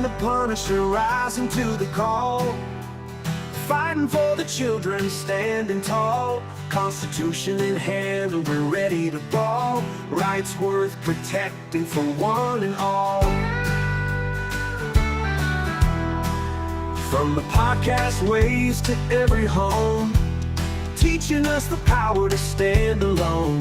and the Punisher rising to the call, fighting for the children, standing tall. Constitution in hand and we're ready to ball. Rights worth protecting for one and all. From the podcast waves to every home, teaching us the power to stand alone.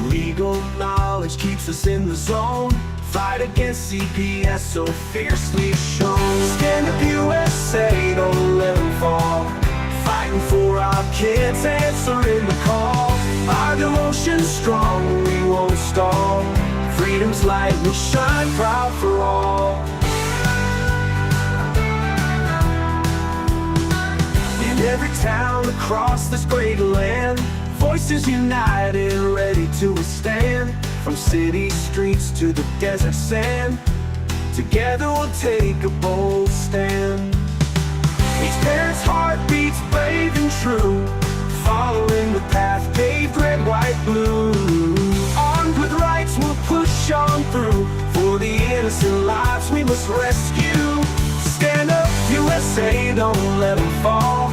Legal knowledge keeps us in the zone. Fight against CPS so fiercely shown. Stand up USA, don't let them fall. Fighting for our kids, answering the call. Our devotion's strong, we won't stall. Freedom's light will shine proud for all. In every town across this great land, voices united, ready to withstand. From city streets to the desert sand, together we'll take a bold stand. Each parent's heart beats brave and true, following the path paved red, white, blue. Armed with rights we'll push on through, for the innocent lives we must rescue. Stand up USA, don't let them fall.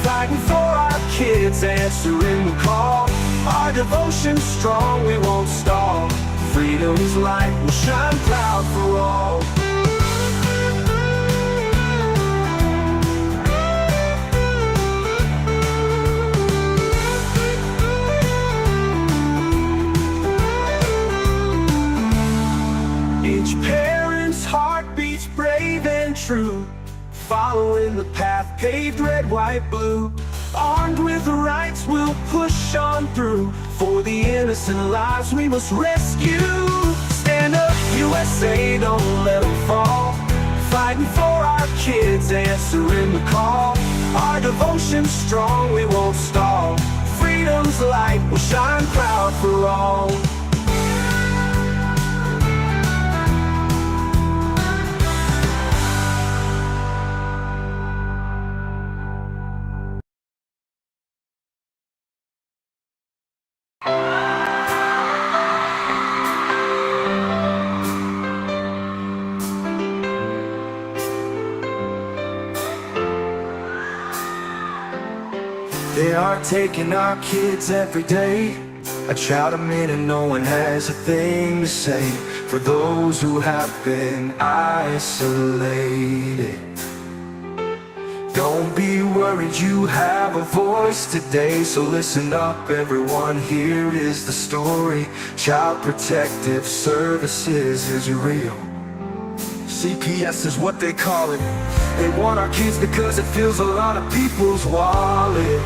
Fighting for our kids, answering the call. Our devotion's strong, we won't stall. Freedom's light will shine proud for all. Each parent's heart beats brave and true, following the path paved red, white, blue. Armed with rights we'll push on through, for the innocent lives we must rescue. Stand up USA, don't let them fall. Fighting for our kids, answering the call. Our devotion's strong, we won't stall. Freedom's light will shine proud for all. They are taking our kids every day. I shout them in and no one has a thing to say. For those who have been isolated, don't be worried, you have a voice today. So listen up everyone, here is the story. Child Protective Services is real. CPS is what they call it. They want our kids because it fills a lot of people's wallet.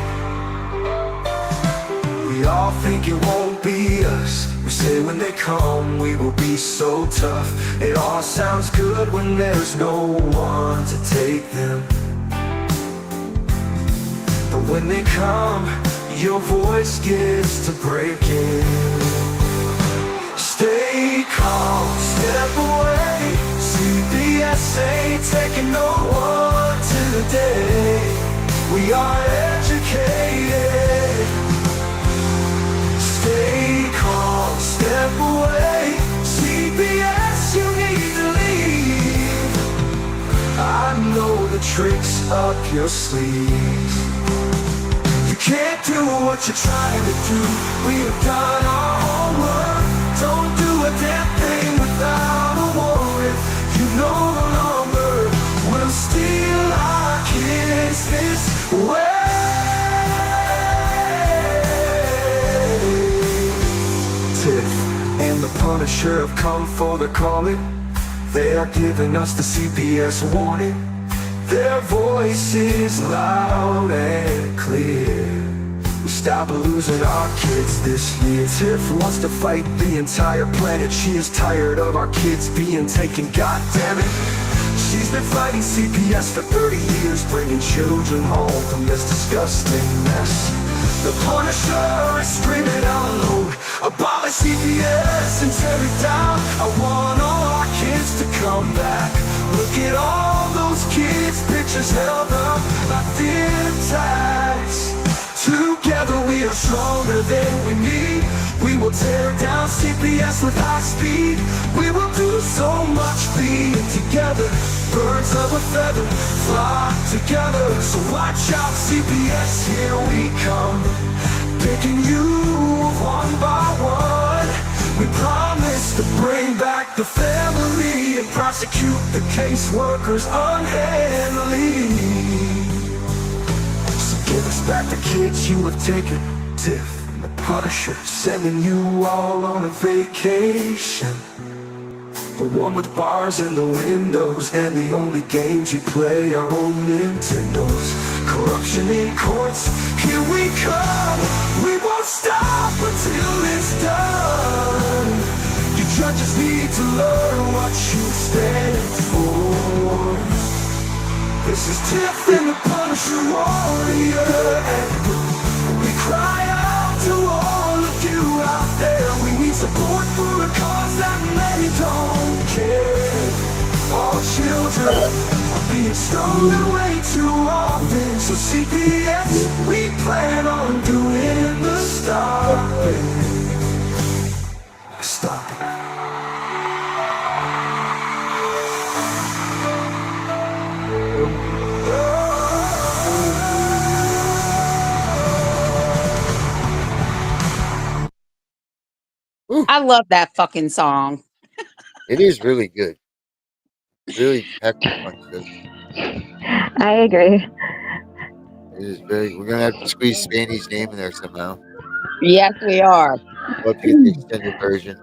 We all think it won't be us. We say when they come we will be so tough. It all sounds good when there's no one to take them. But when they come, your voice gets to breaking. Stay calm, step away. CPS ain't taking no one today. We are educated. Stay calm, step away. CPS, you need to leave. I know the tricks up your sleeve. You can't do what you're trying to do. We've done our homework. Don't do a damn thing without a warrant. You no longer will steal our kids this way. Tiff and the Punisher have come for the calling. They are giving us the CPS warning. Their voice is loud and clear. We stop losing our kids this year. Tiff wants to fight the entire planet. She is tired of our kids being taken, God damn it. She's been fighting CPS for 30 years, bringing children home from this disgusting mess. The Punisher is screaming out loud, abolish CPS and tear it down. I want all our kids to come back. Look at all those kids' pictures held up like thin tags. Together we are stronger than we need. We will tear down CPS with high speed. We will do so much being together. together, birds of a feather flock together. So watch out, CPS, here we come, picking you one by one. We promise to bring back the family and prosecute the caseworkers unhandily. So give us back the kids you have taken, Tiff and the Punisher, sending you all on a vacation. The one with bars in the windows and the only games you play are on Nintendos. Corruption in courts, here we come. We won't stop until it's done. You judges need to learn what you stand for. This is Tiff and the Punisher Warrior, and we cry out to all of you out there. We need support for a cause that many don't care. All children are being stolen way too often. So CPS, we plan on doing the stopping. Stop it. I love that fucking song. It is really good. Really packed with punch. I agree. It is very. We're gonna have to squeeze Spanny's name in there somehow. Yes, we are. We'll have to get the extended version,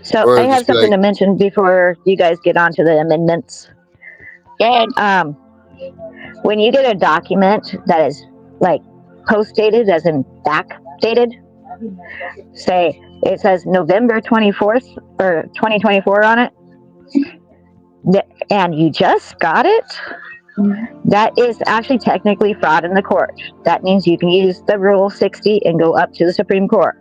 So or I just have be something like, to mention before you guys get on to the amendments. Good. When you get a document that is like post-dated, as in back-dated, say it says November 24th or 2024 on it, and you just got it, that is actually technically fraud in the court. That means you can use the Rule 60 and go up to the Supreme Court.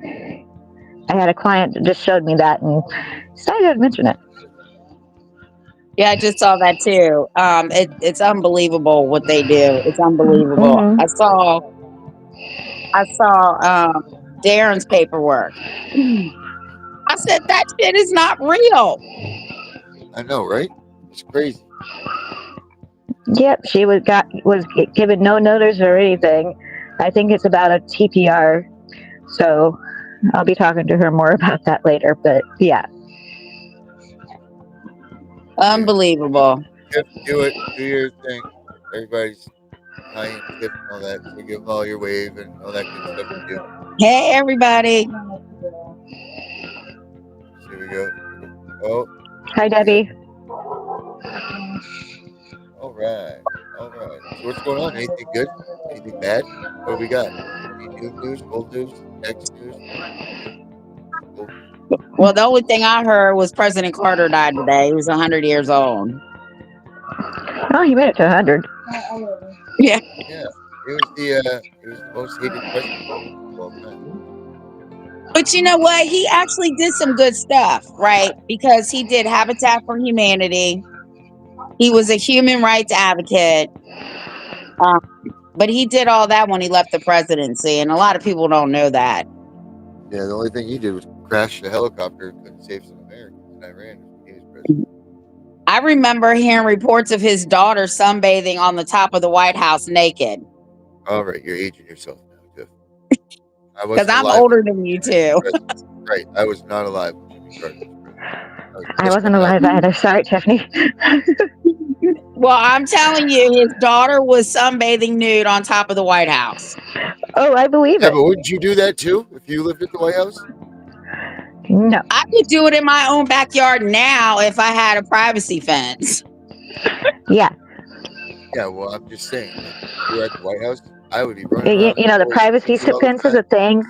I had a client that just showed me that and decided to mention it. Yeah, I just saw that too. It's unbelievable what they do. It's unbelievable. Mm-hmm. I saw Darren's paperwork. I said that shit is not real. I know, right? It's crazy. Yep, she was given no notice or anything. I think it's about a TPR, so I'll be talking to her more about that later. But yeah, Unbelievable. Tiff, do it. Do your thing. Everybody's behind Tiff and all that. So give them all your wave and all that good stuff to do. Hey, everybody. Here we go. Oh, hi Debbie. all right. All right. So what's going on? Anything good? Anything bad? What do we got? Any new news? Old news? Next news? Well, the only thing I heard was President Carter died today. He was 100 years old. Oh, he made it to 100. Yeah. Yeah. It was the most hated president of all time. But you know what? He actually did some good stuff, right? Because he did Habitat for Humanity. He was a human rights advocate. But he did all that when he left the presidency, and a lot of people don't know that. Yeah, the only thing he did was crash the helicopter and save some Americans in Iran when he was president. I remember hearing reports of his daughter sunbathing on the top of the White House naked. All right, you're aging yourself now, Tiff. Because I'm older than you too. Right, I was not alive when Jimmy Carter was president. I wasn't alive either. Sorry, Tiffany. Well, I'm telling you, his daughter was sunbathing nude on top of the White House. Oh, I believe Yeah, it. but wouldn't you do that too if you lived at the White House? No. I could do it in my own backyard now if I had a privacy fence. Yeah. Yeah, well, I'm just saying, if you were at the White House, I would be running around. You know, the privacy fence is a thing.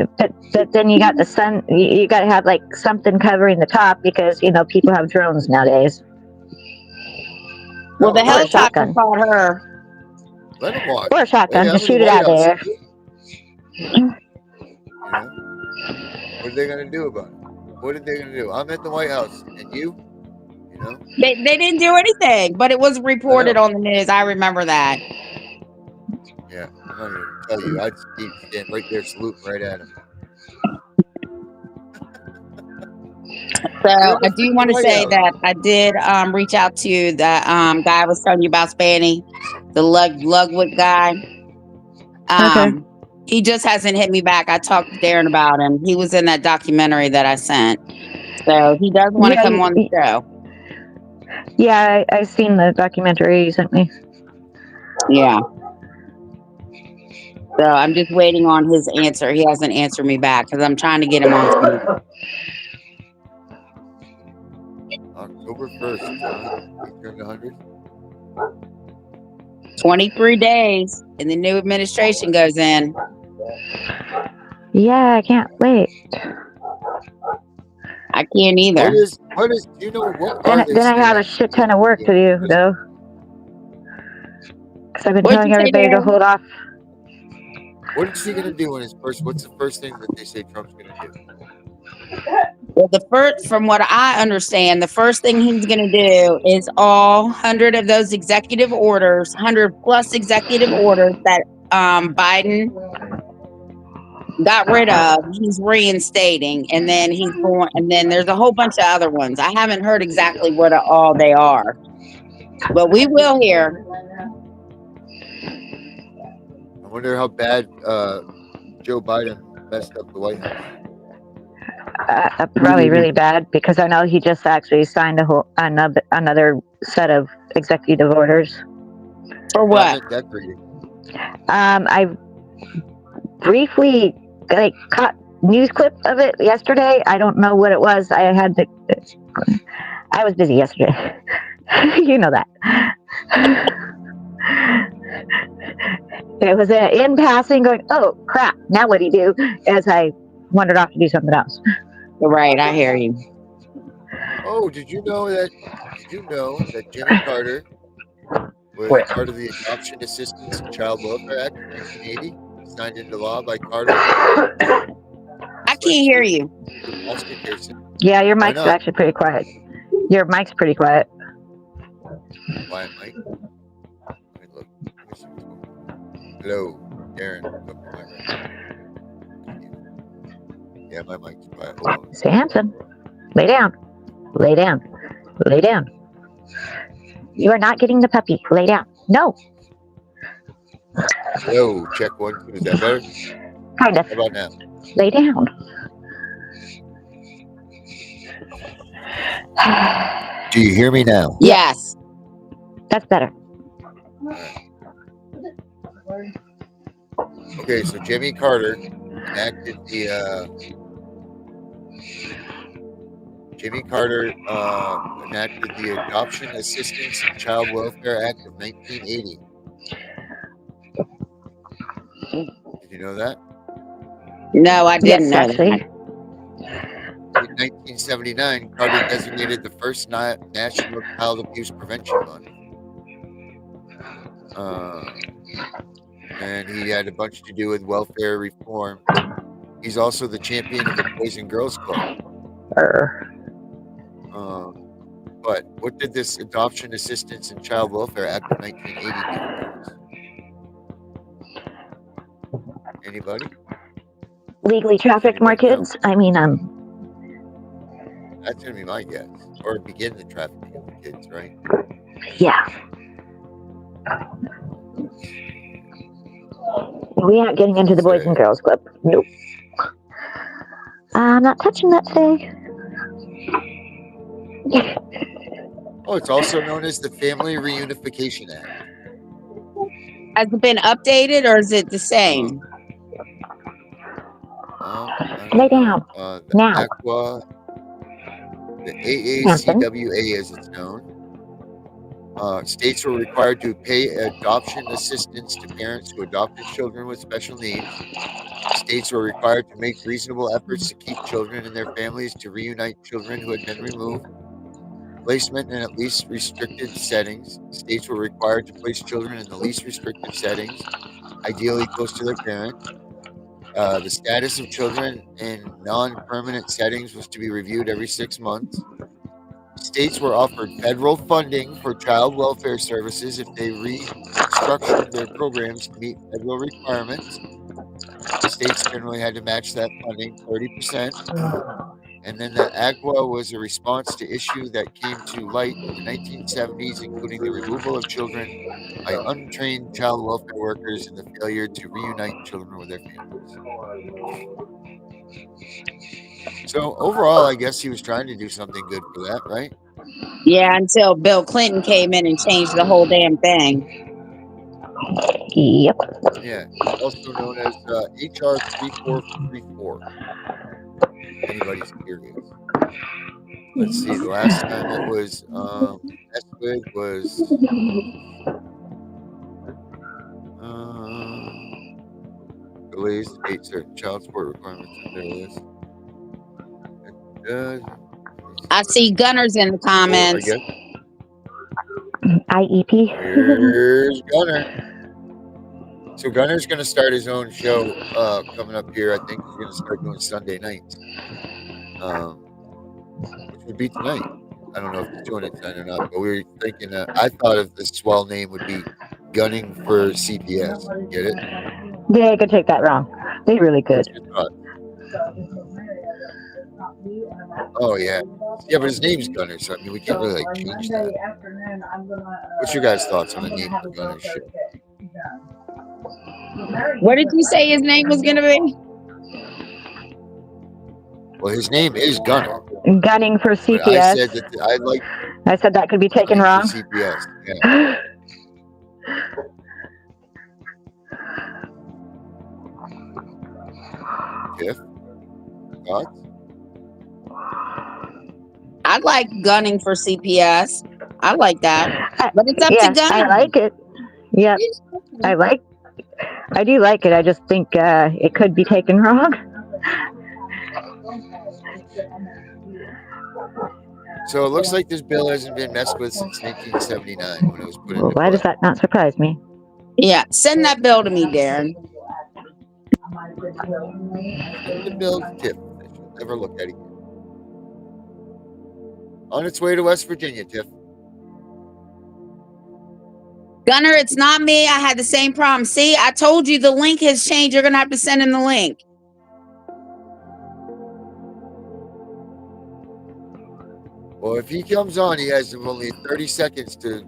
But then you got the sun. You got to have like something covering the top because you know people have drones nowadays. Well, the Or a helicopter shotgun. caught her. Let them watch. Or a shotgun Hey, to I'm in shoot the it White out of House. there. You know? What are they going to do about it? What are they going to do? I'm at the White House, and you? You know? They didn't do anything, but it was reported on the news. I remember that. Yeah, I'm not even going to tell you. I'd stand right there saluting right at him. So You're in the I do want freaking to White say House. that I did reach out to the guy I was telling you about, Spanny, the Lugwood guy. Okay. He just hasn't hit me back. I talked to Darren about him. He was in that documentary that I sent. So he does want to Yeah, come on the show. yeah, I've seen the documentary you sent me. Yeah. So I'm just waiting on his answer. He hasn't answered me back because I'm trying to get him on TV. October 1st, John. He turned 100. 23 days and the new administration goes in. Yeah, I can't wait. I can't either. Do you know what are they Then I have a saying? shit ton of work to do, though. Because I've been What'd telling you say, everybody to Darren? hold off. What is he going to do in his first? What's the first thing that they say Trump's going to do? Well, the first, from what I understand, the first thing he's going to do is all 100 of those executive orders, 100 plus executive orders that Biden got rid of, he's reinstating, and then he's going, and then there's a whole bunch of other ones. I haven't heard exactly what all they are, but we will hear. I wonder how bad Joe Biden messed up the White House. Probably really bad, because I know he just actually signed another set of executive orders. For No, I what? meant decorating. I briefly caught news clip of it yesterday. I don't know what it was. I was busy yesterday. You know that. It was in passing, going, "Oh crap! Now what do you do?" As I wandered off to do something else. Right, I hear you. Oh, did you know that Jimmy Carter was part of the Adoption Assistance and Child Welfare Act of 1980, signed into law by Carter? I can't hear you. Yeah, your Why mic's not? actually pretty quiet. Your mic's pretty quiet. Quiet mic. Let me look. Let me see what's going on. Hello, Darren. Look at my mic. Yeah, my mic's quiet. Hold on. Samson, lay down. Lay down. Lay down. You are not getting the puppy. Lay down. No. Hello, check 1, 2. Is that better? Kind of. How about now? Lay down. Do you hear me now? Yes. That's better. Okay, so Jimmy Carter enacted the Adoption Assistance and Child Welfare Act of 1980. Did you know that? No, I didn't Yes, know actually. that. In 1979, Carter designated the first National Child Abuse Prevention Month. And he had a bunch to do with welfare reform. He's also the champion of the Boys and Girls Club. But what did this Adoption Assistance and Child Welfare Act of 1980 do? Anybody? Legally traffic more kids. I mean, that's gonna be my guess. Or begin the trafficking of the kids, right? Yeah. We aren't getting into the Boys and Girls Club. Nope. I'm not touching that today. Oh, it's also known as the Family Reunification Act. Has it been updated or is it the same? Lay down. Now. ACWA, the AACWA as it's known. States were required to pay adoption assistance to parents who adopted children with special needs. States were required to make reasonable efforts to keep children and their families, to reunite children who had been removed. Placement in at least restricted settings. States were required to place children in the least restrictive settings, ideally close to their parents. The status of children in non-permanent settings was to be reviewed every 6 months. States were offered federal funding for child welfare services if they restructured their programs to meet federal requirements. States generally had to match that funding 30%. And then the Agua was a response to issue that came to light in the 1970s, including the removal of children by untrained child welfare workers and the failure to reunite children with their families. So overall, I guess he was trying to do something good for that, right? Yeah, until Bill Clinton came in and changed the whole damn thing. Yep. Yeah, also known as HR 3434. If anybody's curious. Let's see. The last time it was messed with was delays to meet certain child support requirements under this. I see Gunners in the comments. IEP. Here's Gunner. So Gunner's going to start his own show coming up here. I think he's going to start doing Sunday nights, which would be tonight. I don't know if he's doing it tonight or not, but we were thinking. I thought of the swell name would be Gunning for CPS. Get it? Yeah, you could take that wrong. They really could. What's your thought? Oh yeah, yeah, but his name's Gunner, so I mean we can't really like change that. What's your guys' thoughts on the name of the Gunner show? What did you say his name was gonna be? Well, his name is Gunner. Gunning for CPS. But I said that I said that could be taken wrong. CPS. Yeah. Tiff, thoughts? I like Gunning for CPS. I like that, but it's up to Gunner. I like it. Yeah, I do like it. I just think it could be taken wrong. So it looks like this bill hasn't been messed with since 1979 when it was put in. Why does that not surprise me? Yeah, send that bill to me, Darren. Send the bill to Tiff. That you'll never look at again. On its way to West Virginia, Tiff. Gunner, it's not me. I had the same problem. See, I told you the link has changed. You're gonna have to send him the link. Well, if he comes on, he has only 30 seconds to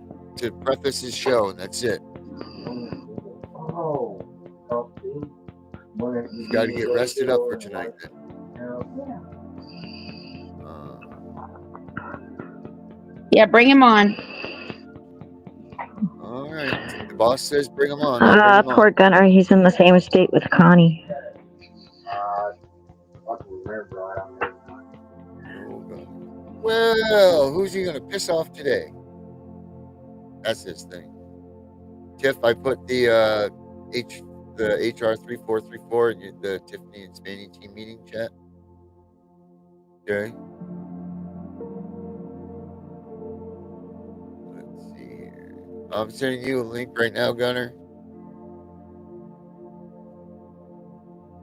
preface his show, and that's it. He's got to get rested up for tonight, then. Yeah, bring him on. All right. The boss says bring him on. Poor Gunner. He's in the same state with Connie. Well, who's he going to piss off today? That's his thing. Tiff, I put the HR 3434 in the Tiffany and Spanny team meeting chat. Okay. Let's see here. I'm sending you a link right now, Gunner.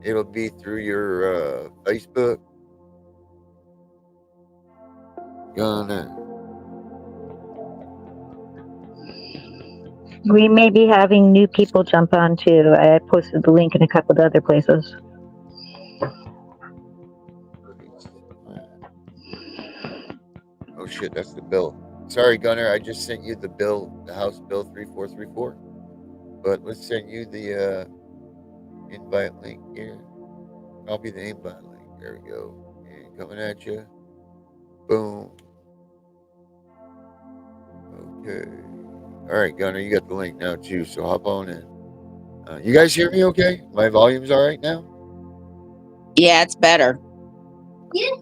It'll be through your Facebook. Gunner. We may be having new people jump on too. I posted the link in a couple of other places. Oh shit, that's the bill. Sorry, Gunner, I just sent you the bill, the House Bill 3434. But let's send you the invite link here. Copy the invite link. There we go. And coming at you. Boom. Okay. All right, Gunner, you got the link now too, so hop on in. You guys hear me okay? My volume's all right now? Yeah, it's better. Yeah,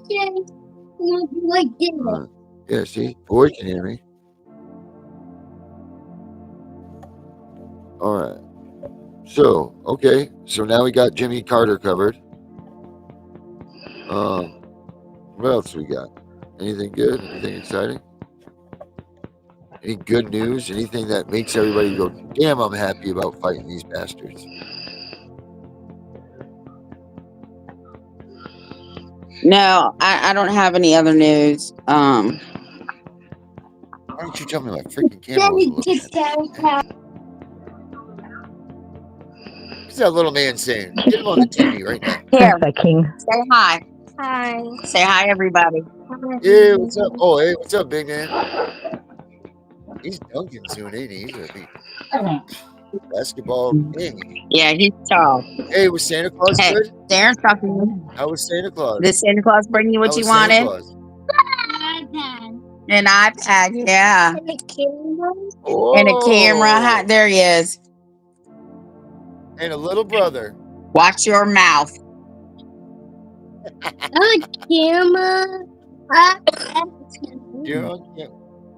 see? Boy can hear me. All right. So, okay. So now we got Jimmy Carter covered. What else we got? Anything good? Anything exciting? Any good news? Anything that makes everybody go, damn, I'm happy about fighting these bastards? No, I don't have any other news. Why don't you tell me my freaking camera was looking at? What's that little man saying? Get him on the TV right now. Here, King. say hi. Hi. Say hi, everybody. Yeah, what's up? Oh, hey, what's up, big man? He's dunking soon, ain't he? He's gonna be basketball king. Yeah, he's tall. Hey, was Santa Claus Hey, good? Darren's talking to you. How was Santa Claus? Did Santa Claus bring you what How you was Santa wanted? Claus? An iPad, yeah. And the camera. And a camera. Hi, Oh, there he is. and a little brother. Watch your mouth. Oh, camera. You're on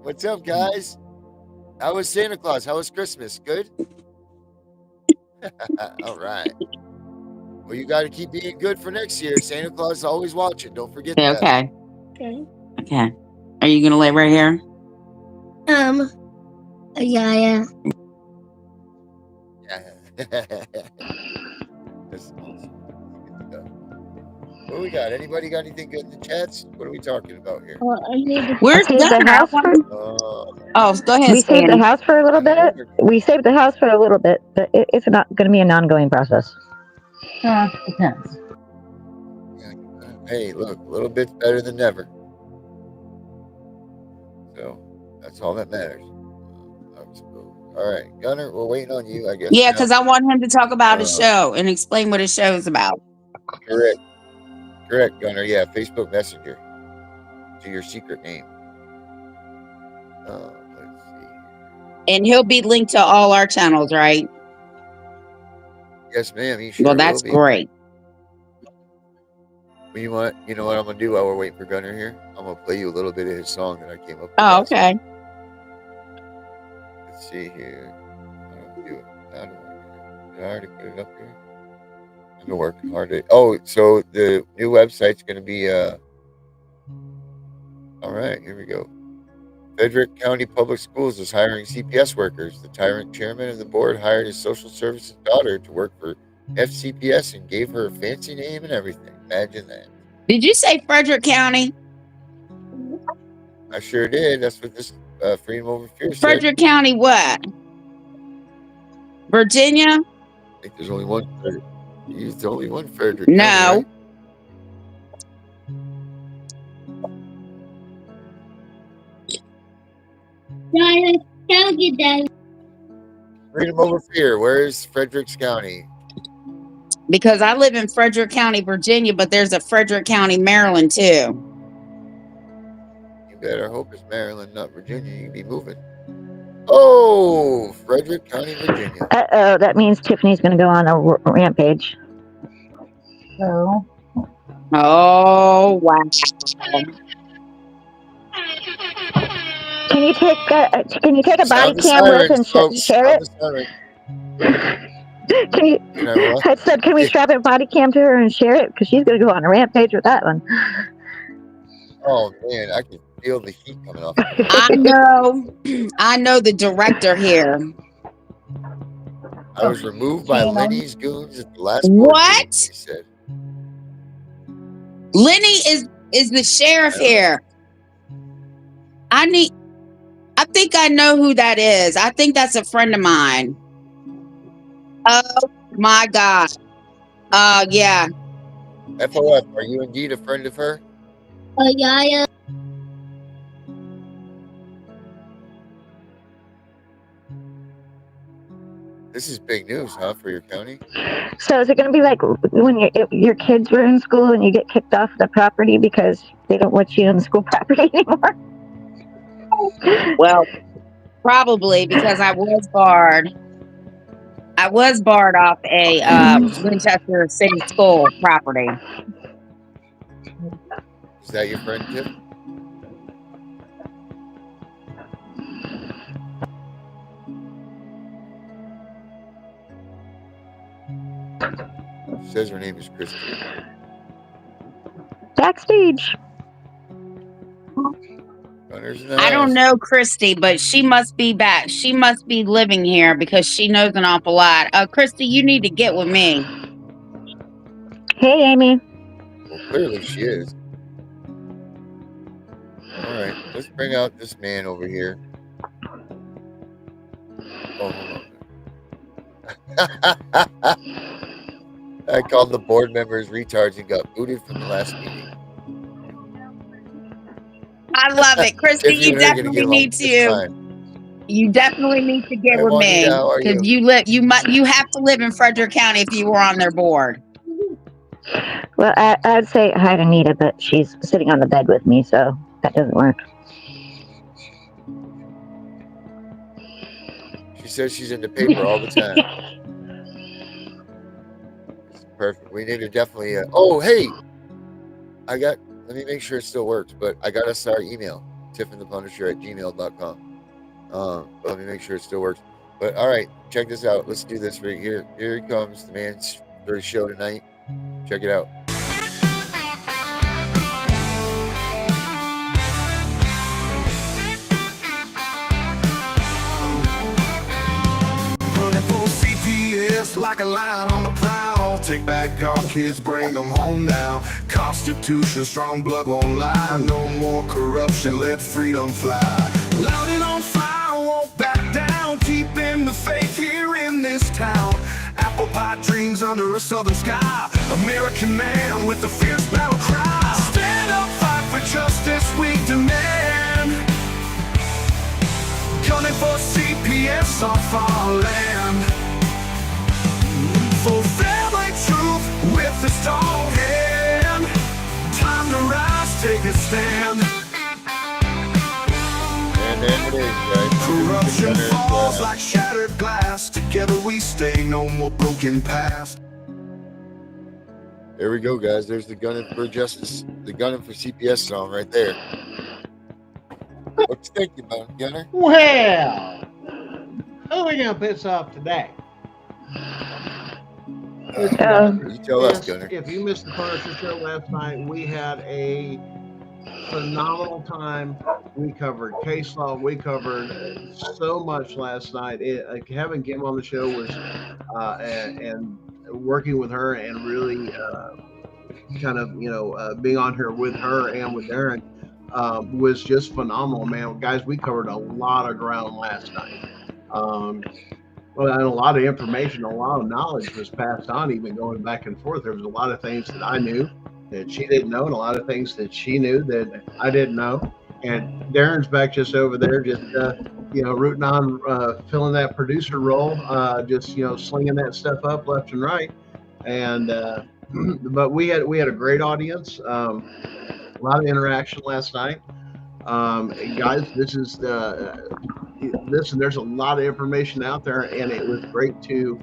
What's up, guys? How was Santa Claus? How was Christmas? Good? All right. Well, you got to keep being good for next year. Santa Claus is always watching. Don't forget that. Okay. Okay. Okay. Are you gonna lay right here? Yeah. That's awesome. Good stuff. What do we got? Anybody got anything good in the chats? What are we talking about here? Well, I need to. Where's I saved the Gunner? house for. Oh, go ahead, We saved the Spanny. house for a little I don't know. bit. We saved the house for a little bit, but it's not going to be an ongoing process. Depends. Hey, look, a little bit's better than never. So that's all that matters. All right, Gunner, we're waiting on you, I guess. Yeah, now. because I want him to talk about his show and explain what his show is about. Correct, Gunner. Yeah, Facebook Messenger to your secret name. Let's see. And he'll be linked to all our channels, right? Yes, ma'am. He sure Well, that's will be. great. Well, you know what I'm gonna do while we're waiting for Gunner here? I'm gonna play you a little bit of his song that I came up with. Oh, last okay. night. Let's see here. How do I do it? Did I already put it up here? I've been working hard. So the new website's gonna be all right. Here we go. Frederick County Public Schools is hiring CPS workers. The tyrant chairman of the board hired his social services daughter to work for FCPS and gave her a fancy name and everything. Imagine that. Did you say Frederick County? I sure did. That's what this Freedom Over Fear said. Frederick County what? Virginia? I think there's only one Frederick. There's only one Frederick No. County, right? Freedom Over Fear. Where's Fredericks County? Because I live in Frederick County, Virginia, but there's a Frederick County, Maryland, too. You better hope it's Maryland, not Virginia. You'd be moving. Oh, Frederick County, Virginia. Uh-oh, that means Tiffany's going to go on a rampage. So. Oh, wow. Can you take a body cam with and share it? I said, can we strap a body cam to her and share it? Because she's going to go on a rampage with that one. Oh man, I can feel the heat coming off. I know the director here. I was removed by Lenny's goons at the last board meeting, he said. Lenny is the sheriff here. I think I know who that is. I think that's a friend of mine. Oh my God. Yeah. FOF, are you indeed a friend of her? Yeah. This is big news, huh, for your county? So is it going to be like when your kids were in school and you get kicked off the property because they don't want you on the school property anymore? Well, probably because I was barred. I was barred off a Winchester City School property. Is that your friend, Tiff? She says her name is Christy. Backstage. I don't know Christy, but she must be back. She must be living here because she knows an awful lot. Christy, you need to get with me. Hey, Amy. Well, clearly she is. All right, let's bring out this man over here. Oh, hold on. I called the board members retards and got booted from the last meeting. I love it. Christy, If you you and her are gonna definitely get along need just to. fine. You definitely need to get Hey, with Juanita, me how are because you? you have to live in Frederick County if you were on their board. Well, I'd say hi to Nita, but she's sitting on the bed with me, so that doesn't work. She says she's in the paper all the time. It's perfect. We need to definitely. Oh, hey, let me make sure it still works, but I got us our email, tiffinthepunisher@gmail.com. Let me make sure it still works. But all right, check this out. Let's do this right here. Here he comes, the man's for his show tonight. Check it out. Running for CPS like a lion on the prowl. Take back our kids, bring them home now. Constitution, strong blood won't lie. No more corruption, let freedom fly. Loud and on fire, won't back down. Keeping the faith here in this town. Apple pie dreams under a southern sky. American man with a fierce battle cry. Stand up, fight for justice, we demand. Gunning for CPS off our land. For family truth with a strong hand. Time to rise, take a stand. And there it is, guys. Corruption falls like shattered glass. Together we stay, no more broken past. There we go, guys. There's the Gunning for Justice, the Gunning for CPS song right there. What you thinking about, Gunner? Well, who are we going to piss off today? You tell us, Yes, Gunner. if you missed the Punisher show last night, we had a phenomenal time. We covered case law. We covered so much last night. Having Kim on the show was, and working with her and really kind of, being on here with her and with Darren was just phenomenal, man. Guys, we covered a lot of ground last night. Well, and a lot of information, a lot of knowledge was passed on, even going back and forth. There was a lot of things that I knew that she didn't know, and a lot of things that she knew that I didn't know. And Darren's back just over there, just rooting on, filling that producer role, just slinging that stuff up left and right. And but we had a great audience, a lot of interaction last night. Guys, listen, there's a lot of information out there, and it was great to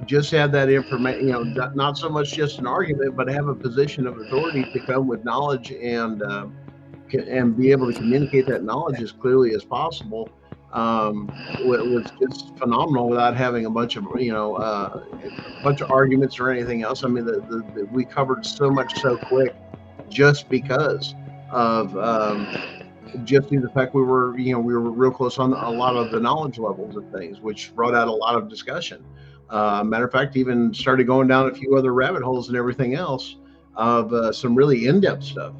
just have that information, not so much just an argument, but have a position of authority to come with knowledge and be able to communicate that knowledge as clearly as possible. Was just phenomenal without having a bunch of arguments or anything else. I mean, we covered so much so quick just because of just the fact we were real close on a lot of the knowledge levels of things, which brought out a lot of discussion. Matter of fact, even started going down a few other rabbit holes and everything else of some really in-depth stuff.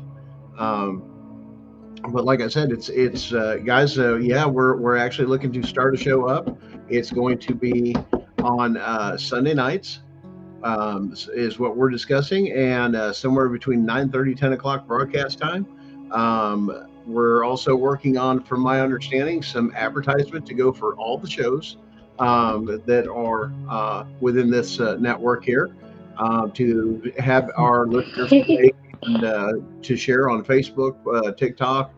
But like I said, it's guys. Yeah, we're actually looking to start a show up. It's going to be on Sunday nights. Is what we're discussing, and somewhere between 9:30, 10 o'clock broadcast time. We're also working on, from my understanding, some advertisement to go for all the shows that are within this network here, to have our listeners play and to share on Facebook, TikTok,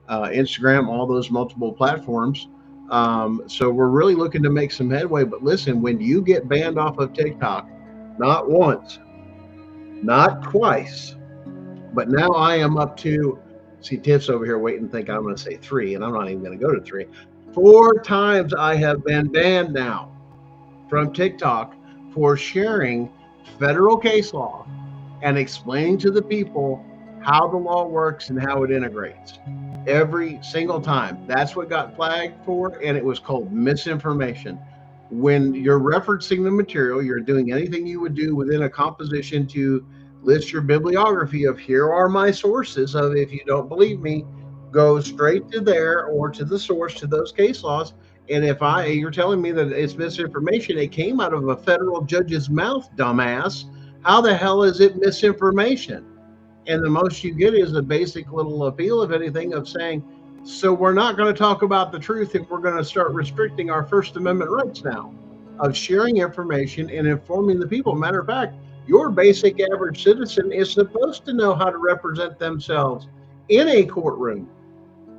Instagram, all those multiple platforms. So we're really looking to make some headway. But listen, when you get banned off of TikTok, not once, not twice, but now I am up to, see, Tiff's over here waiting, think I'm going to say 3, and I'm not even going to go to 3. 4 times I have been banned now from TikTok for sharing federal case law and explaining to the people how the law works and how it integrates. Every single time. That's what got flagged for, and it was called misinformation. When you're referencing the material, you're doing anything you would do within a composition to list your bibliography of, here are my sources of, if you don't believe me, go straight to there or to the source, to those case laws. And if you're telling me that it's misinformation, it came out of a federal judge's mouth, dumbass. How the hell is it misinformation? And the most you get is a basic little appeal, if anything, of saying, so we're not going to talk about the truth and we're going to start restricting our First Amendment rights now of sharing information and informing the people. Matter of fact, your basic average citizen is supposed to know how to represent themselves in a courtroom,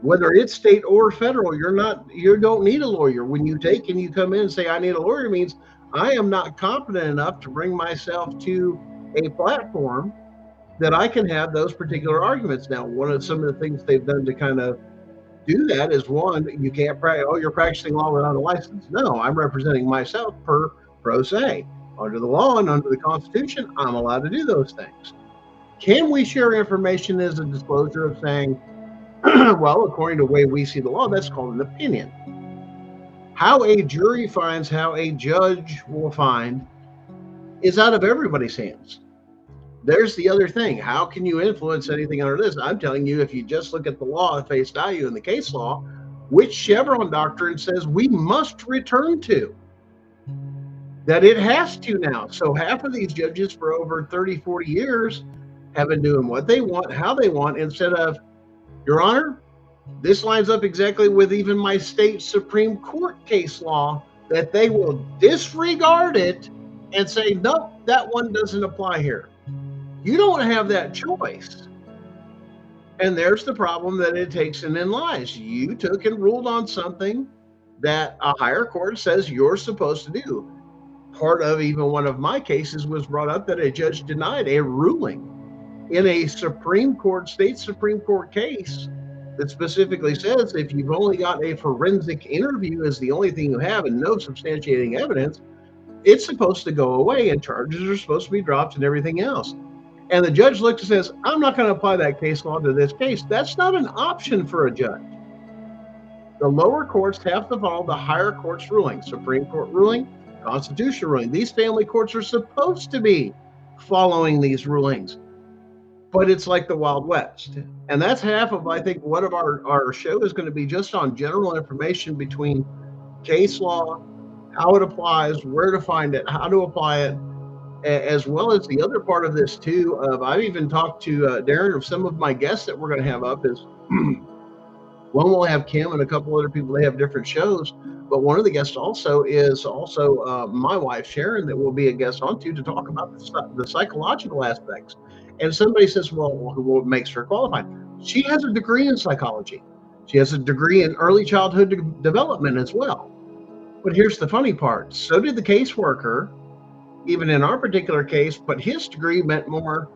whether it's state or federal. You don't need a lawyer. When you take and you come in and say, I need a lawyer, means I am not competent enough to bring myself to a platform that I can have those particular arguments. Now, one of some of the things they've done to kind of do that is, one, you can't practice, oh, you're practicing law without a license. No, I'm representing myself per pro se. Under the law and under the Constitution, I'm allowed to do those things. Can we share information as a disclosure of saying, well, according to the way we see the law, that's called an opinion. How a jury finds, how a judge will find, is out of everybody's hands. There's the other thing. How can you influence anything under this? I'm telling you, if you just look at the law at face value in the case law, which Chevron doctrine says we must return to, that it has to now. So half of these judges for over 30, 40 years have been doing what they want, how they want, instead of, Your Honor, this lines up exactly with even my state Supreme Court case law, that they will disregard it and say, nope, that one doesn't apply here. You don't have that choice. And there's the problem that it takes and then lies. You took and ruled on something that a higher court says you're supposed to do. Part of even one of my cases was brought up that a judge denied a ruling in a Supreme Court, state Supreme Court case that specifically says if you've only got a forensic interview as the only thing you have and no substantiating evidence, it's supposed to go away and charges are supposed to be dropped and everything else. And the judge looks and says, I'm not going to apply that case law to this case. That's not an option for a judge. The lower courts have to follow the higher court's ruling, Supreme Court ruling, constitutional ruling. These family courts are supposed to be following these rulings, but it's like the Wild West. And that's half of, I think, what of our show is going to be just on general information between case law, how it applies, where to find it, how to apply it, as well as the other part of this too. I've even talked to Darren of some of my guests that we're going to have up is one will have Kim and a couple other people. They have different shows, but one of the guests also is my wife Sharon that will be a guest on too, to talk about the psychological aspects. And somebody says, well, what makes her qualified? She has a degree in psychology. She has a degree in early childhood development as well. But here's the funny part. So did the caseworker, even in our particular case, but his degree meant more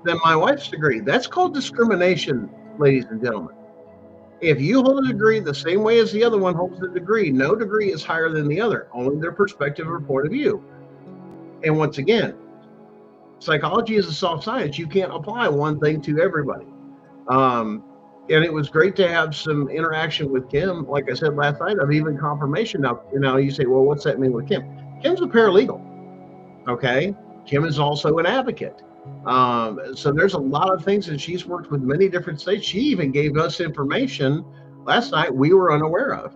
than my wife's degree. That's called discrimination, ladies and gentlemen. If you hold a degree the same way as the other one holds a degree, no degree is higher than the other, only their perspective or point of view. And once again, psychology is a soft science. You can't apply one thing to everybody. And it was great to have some interaction with Kim. Like I said last night, of even confirmation. Now you say, well, what's that mean with Kim? Kim's a paralegal. Okay. Kim is also an advocate. So there's a lot of things, and she's worked with many different states. She even gave us information last night we were unaware of.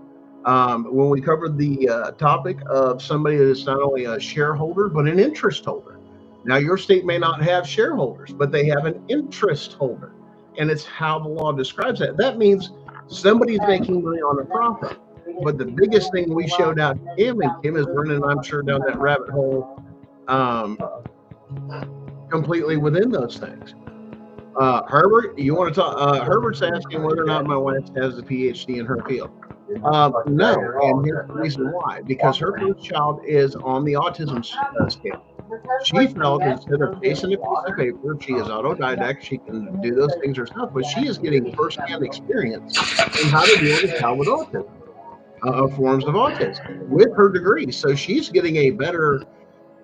When we covered the topic of somebody that is not only a shareholder, but an interest holder. Now, your state may not have shareholders, but they have an interest holder. And it's how the law describes that. That means somebody's making money on a profit. But the biggest thing we showed out to Kim, and Kim is running, I'm sure, down that rabbit hole completely within those things. Herbert, you want to talk? Herbert's asking whether or not my wife has a PhD in her field. No, and here's the reason why. Because her first child is on the autism scale. She felt instead of facing a piece of paper, she is autodidact, she can do those things herself, but she is getting firsthand experience in how to deal with a child with autism, forms of autism, with her degree. So she's getting a better,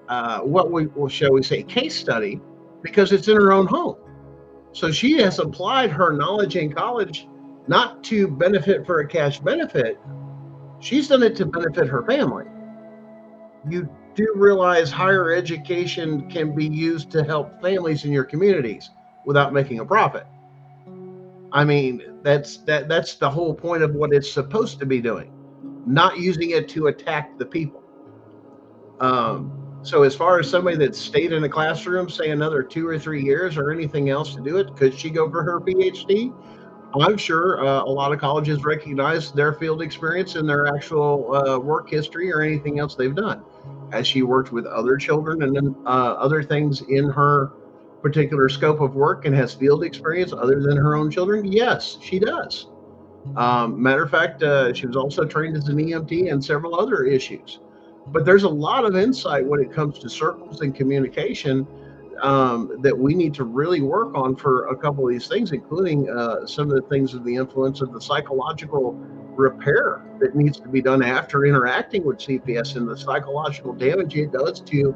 shall we say, case study, because it's in her own home. So she has applied her knowledge in college not to benefit for a cash benefit. She's done it to benefit her family. You do realize higher education can be used to help families in your communities without making a profit. I mean, that's the whole point of what it's supposed to be doing, not using it to attack the people. So as far as somebody that stayed in a classroom, say another 2 or 3 years or anything else to do it, could she go for her PhD? I'm sure a lot of colleges recognize their field experience and their actual work history or anything else they've done. Has she worked with other children and then other things in her particular scope of work and has field experience other than her own children? Yes, she does. Matter of fact, she was also trained as an EMT and several other issues. But there's a lot of insight when it comes to circles and communication that we need to really work on for a couple of these things, including some of the things of the influence of the psychological repair that needs to be done after interacting with CPS and the psychological damage it does to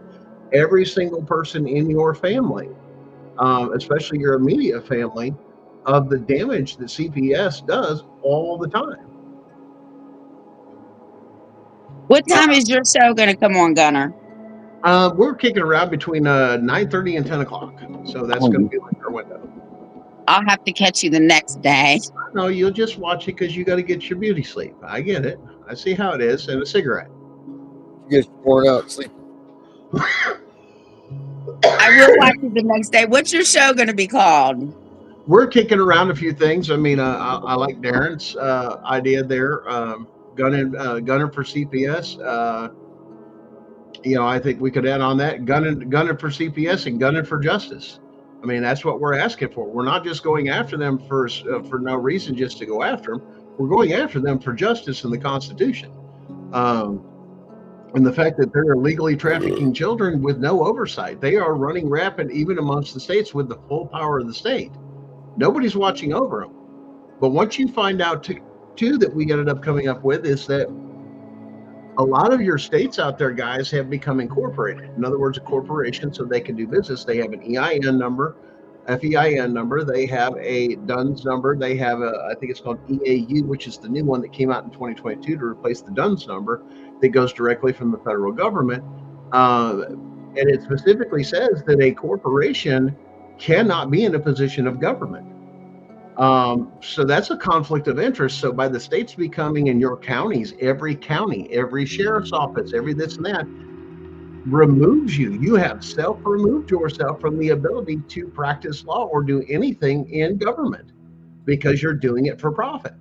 every single person in your family, especially your immediate family, of the damage that CPS does all the time. What time is your show going to come on, Gunner? We're kicking around between 9:30 and 10 o'clock, so that's going to be like our window. I'll have to catch you the next day. No, you'll just watch it because you got to get your beauty sleep. I get it. I see how it is, and a cigarette. You guys worn out sleeping. I will watch you the next day. What's your show going to be called? We're kicking around a few things. I mean, I like Darren's idea there. Gunning for CPS. I think we could add on that gunning for CPS and gunning for justice. I mean, that's what we're asking for. We're not just going after them for no reason, just to go after them. We're going after them for justice and the Constitution, and the fact that they're illegally trafficking children with no oversight. They are running rampant, even amongst the states, with the full power of the state. Nobody's watching over them. But once you find out too that we ended up coming up with is that a lot of your states out there, guys, have become incorporated. In other words, a corporation, so they can do business. They have an EIN number, FEIN number. They have a DUNS number. They have I think it's called EAU, which is the new one that came out in 2022 to replace the DUNS number that goes directly from the federal government. And it specifically says that a corporation cannot be in a position of government. So that's a conflict of interest. So by the states becoming in your counties, every county, every sheriff's office, every this and that removes you. You have self-removed yourself from the ability to practice law or do anything in government because you're doing it for profit.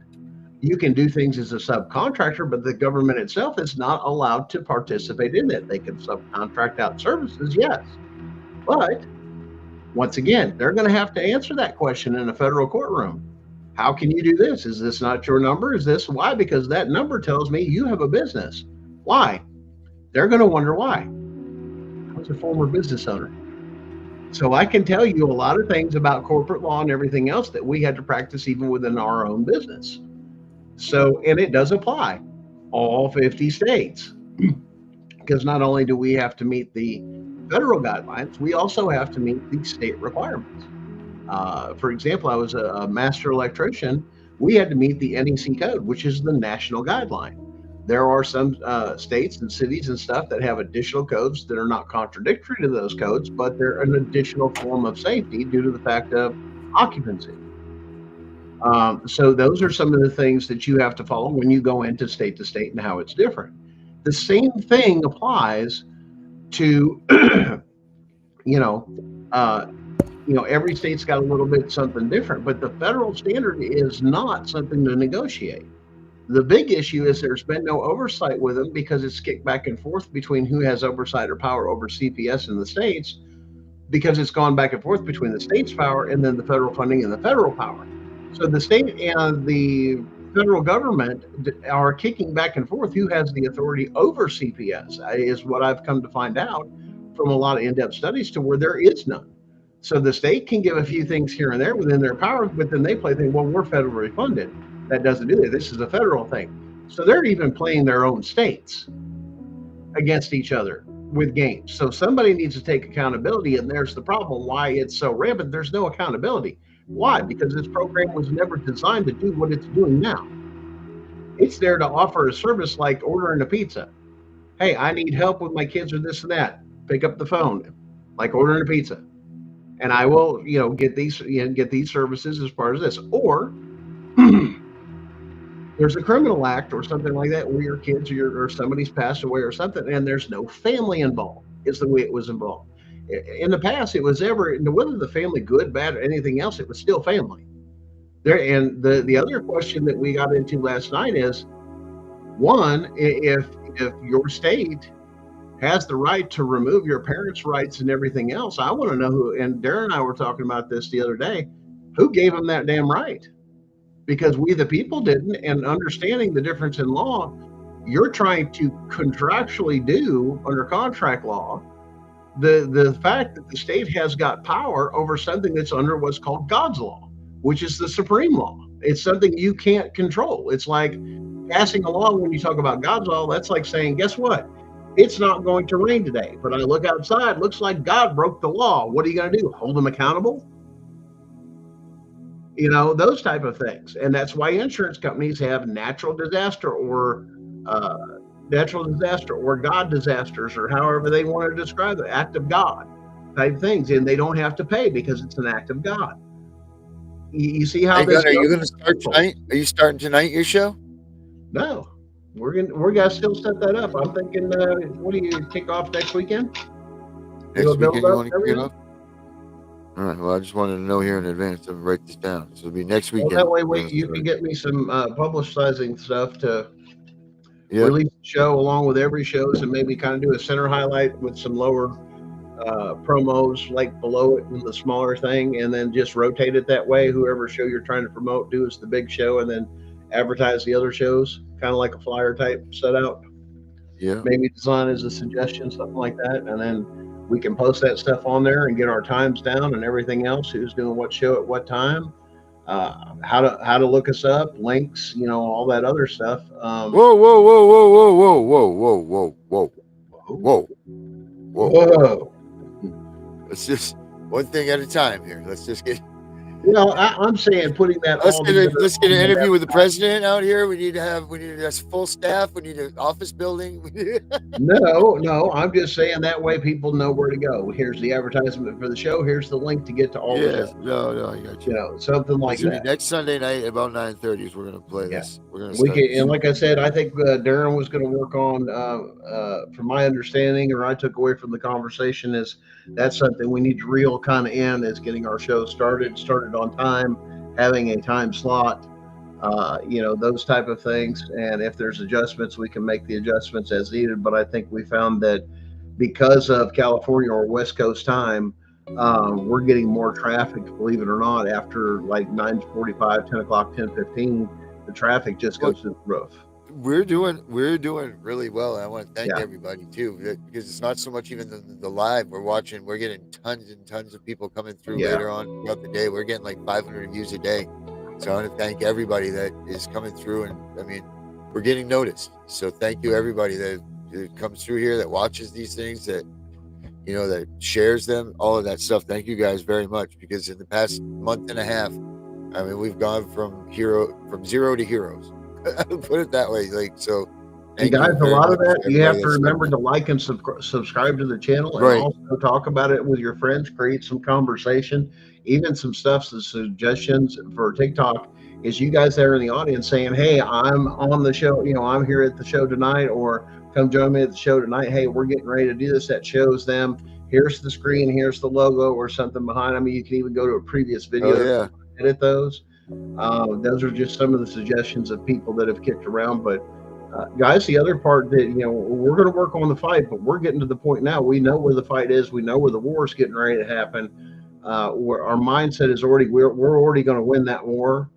You can do things as a subcontractor, but the government itself is not allowed to participate in it. They can subcontract out services, yes. But once again, they're going to have to answer that question in a federal courtroom. How can you do this? Is this not your number? Is this why? Because that number tells me you have a business. Why? They're going to wonder why. I was a former business owner. So I can tell you a lot of things about corporate law and everything else that we had to practice even within our own business. So, and it does apply all 50 states, because not only do we have to meet the federal guidelines, we also have to meet the state requirements. For example, I was a master electrician. We had to meet the NEC code, which is the national guideline. There are some states and cities and stuff that have additional codes that are not contradictory to those codes, but they're an additional form of safety due to the fact of occupancy. So those are some of the things that you have to follow when you go into state to state and how it's different. The same thing applies to, every state's got a little bit something different, but the federal standard is not something to negotiate. The big issue is there's been no oversight with them because it's kicked back and forth between who has oversight or power over CPS in the states, because it's gone back and forth between the state's power and then the federal funding and the federal power. So the state and the federal government are kicking back and forth who has the authority over CPS, is what I've come to find out from a lot of in-depth studies, to where there is none. So the state can give a few things here and there within their powers, but then they play things, well, we're federally funded. That doesn't do it. This is a federal thing. So they're even playing their own states against each other with games. So somebody needs to take accountability, and there's the problem why it's so rampant. There's no accountability. Why? Because this program was never designed to do what it's doing now. It's there to offer a service like ordering a pizza. Hey, I need help with my kids or this and that. Pick up the phone, like ordering a pizza, and I will, get these services as part of this. Or there's a criminal act or something like that where your kids or somebody's passed away or something, and there's no family involved. is the way it was involved. In the past, it was ever whether the family good, bad, or anything else, it was still family. There and the other question that we got into last night is one, if your state has the right to remove your parents' rights and everything else, I want to know who. And Darren and I were talking about this the other day. Who gave them that damn right? Because we, the people, didn't. And understanding the difference in law, you're trying to contractually do under contract law the fact that the state has got power over something that's under what's called God's law, which is the supreme law. It's something you can't control. It's like passing a law. When you talk about God's law, that's like saying, guess what? It's not going to rain today, but I look outside, looks like God broke the law. What are you going to do? Hold them accountable? Those type of things. And that's why insurance companies have natural disaster or God disasters, or however they want to describe it, act of God type things. And they don't have to pay because it's an act of God. You see how Hey, this Gunn, are you goes? going to start tonight? Are you starting tonight, your show? No, we're gonna still set that up. I'm thinking, what do you kick off next weekend? Next weekend you want to kick it off? All right. Well, I just wanted to know here in advance to write this down. So it'll be next weekend. Well, that way you can get me some publicizing stuff to Yep. release the show along with every show, and maybe kind of do a center highlight with some lower promos like below it in the smaller thing, and then just rotate it that way. Whoever show you're trying to promote, do is the big show, and then advertise the other shows, kind of like a flyer type set out. Yeah. Maybe design as a suggestion, something like that, and then we can post that stuff on there and get our times down and everything else. Who's doing what show at what time? How to look us up, links, all that other stuff. Whoa, whoa, whoa, whoa, whoa, whoa, whoa, whoa, whoa, whoa, whoa, whoa. Let's just one thing at a time here. Let's just get. I'm saying putting that. Let's get an interview with the president out here. We need to have full staff. We need an office building. No. I'm just saying that way people know where to go. Here's the advertisement for the show. Here's the link to get to all the shows. No, I got you. Something like that. Next Sunday night about 9:30 is we're gonna play this. We're gonna. And like I said, I think Darren was going to work on. From my understanding, or I took away from the conversation, is that's something we need to reel kind of in, is getting our show started on time, having a time slot, those type of things. And if there's adjustments, we can make the adjustments as needed. But I think we found that because of California or West Coast time, we're getting more traffic, believe it or not, after like 9:45, 10 o'clock, 10:15, the traffic just goes through the roof. We're doing really well, and I want to thank everybody too, because it's not so much even the live we're watching. We're getting tons and tons of people coming through later on throughout the day. We're getting like 500 views a day. So I want to thank everybody that is coming through, and I mean, we're getting noticed. So thank you everybody that comes through here, that watches these things, that that shares them, all of that stuff. Thank you guys very much, because in the past month and a half, I mean, we've gone from zero to heroes. Put it that way. And guys, a lot of that you have to remember to like and subscribe to the channel, and also talk about it with your friends, create some conversation, even some stuff, some suggestions for TikTok. Is you guys there in the audience saying, hey, I'm on the show, I'm here at the show tonight, or come join me at the show tonight. Hey, we're getting ready to do this. That shows them, here's the screen, here's the logo or something behind. I mean, you can even go to a previous video, edit those. Those are just some of the suggestions of people that have kicked around. But guys, the other part that, we're going to work on the fight, but we're getting to the point now. We know where the fight is. We know where the war is getting ready to happen. Where our mindset is already, we're already going to win that war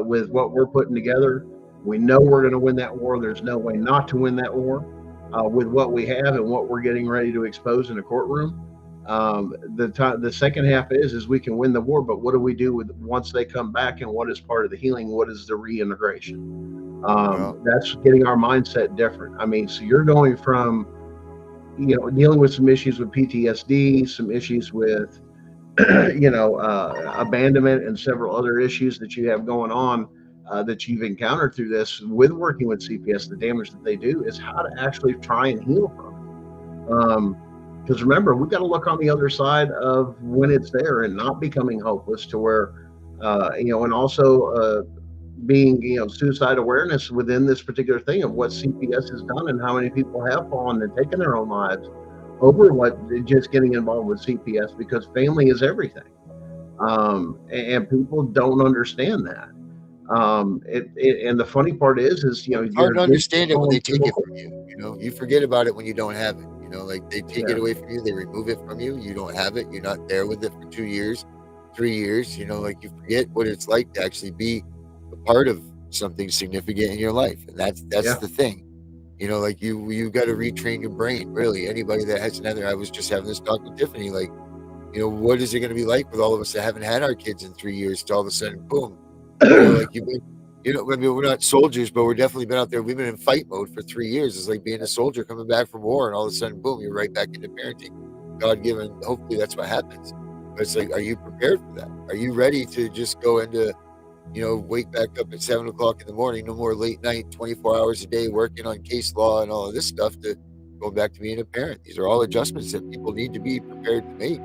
with what we're putting together. We know we're going to win that war. There's no way not to win that war with what we have and what we're getting ready to expose in a courtroom. The second half is we can win the war, but what do we do with once they come back, and what is part of the healing? What is the reintegration? That's getting our mindset different. I mean, so you're going from, dealing with some issues with PTSD, some issues with, abandonment, and several other issues that you have going on that you've encountered through this with working with CPS. The damage that they do is how to actually try and heal from it. Because remember, we've got to look on the other side of when it's there and not becoming hopeless to where, and also being, suicide awareness within this particular thing of what CPS has done and how many people have fallen and taken their own lives over what just getting involved with CPS, because family is everything. And people don't understand that. And the funny part is It's hard your to kids understand it when going they through take the it from you. You know, you forget about it when you don't have it. You know, like they take yeah, it away from you, they remove it from you. You don't have it. You're not there with it for 2 years, 3 years. You know, like you forget what it's like to actually be a part of something significant in your life, and that's yeah, the thing. You know, like you got to retrain your brain. Really, anybody that has another. I was just having this talk with Tiffany. Like, you know, what is it going to be like with all of us that haven't had our kids in 3 years? To all of a sudden, boom, you know, like you've been, you know, I mean, we're not soldiers, but we're definitely been out there. We've been in fight mode for 3 years. It's like being a soldier coming back from war, and all of a sudden, boom, you're right back into parenting. God given, hopefully that's what happens. But it's like, are you prepared for that? Are you ready to just go into, you know, wake back up at 7 o'clock in the morning, no more late night, 24 hours a day working on case law and all of this stuff, to go back to being a parent? These are all adjustments that people need to be prepared to make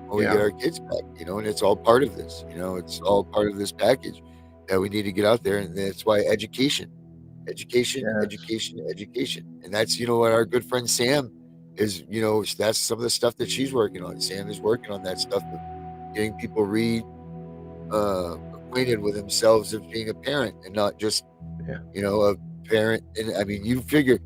when we get yeah, our kids back, you know, and it's all part of this, you know, it's all part of this package that we need to get out there. And that's why education, education, yes, education, education. And that's, you know, what our good friend Sam is, you know, that's some of the stuff that she's working on. Sam is working on that stuff of getting people acquainted with themselves as being a parent and not just, yeah, you know, a parent. And I mean, you figure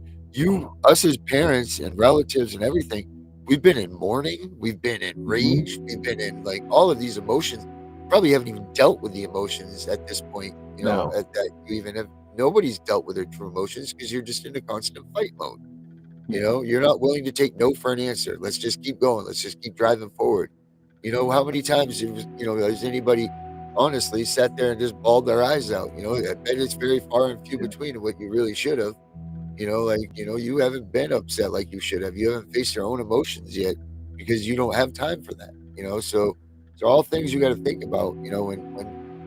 us as parents and relatives and everything, we've been in mourning, we've been in rage, hmm we've been in like all of these emotions. Probably haven't even dealt with the emotions at this point, you know, no, at that you even have nobody's dealt with their true emotions because you're just in a constant fight mode. You yeah, know, you're not willing to take no for an answer. Let's just keep going. Let's just keep driving forward. You know, how many times it was, you know, has anybody honestly sat there and just bawled their eyes out? You know, I bet it's very far and few yeah, between what you really should have. You know, like, you know, you haven't been upset like you should have. You haven't faced your own emotions yet because you don't have time for that. You know, so all things you got to think about, you know, when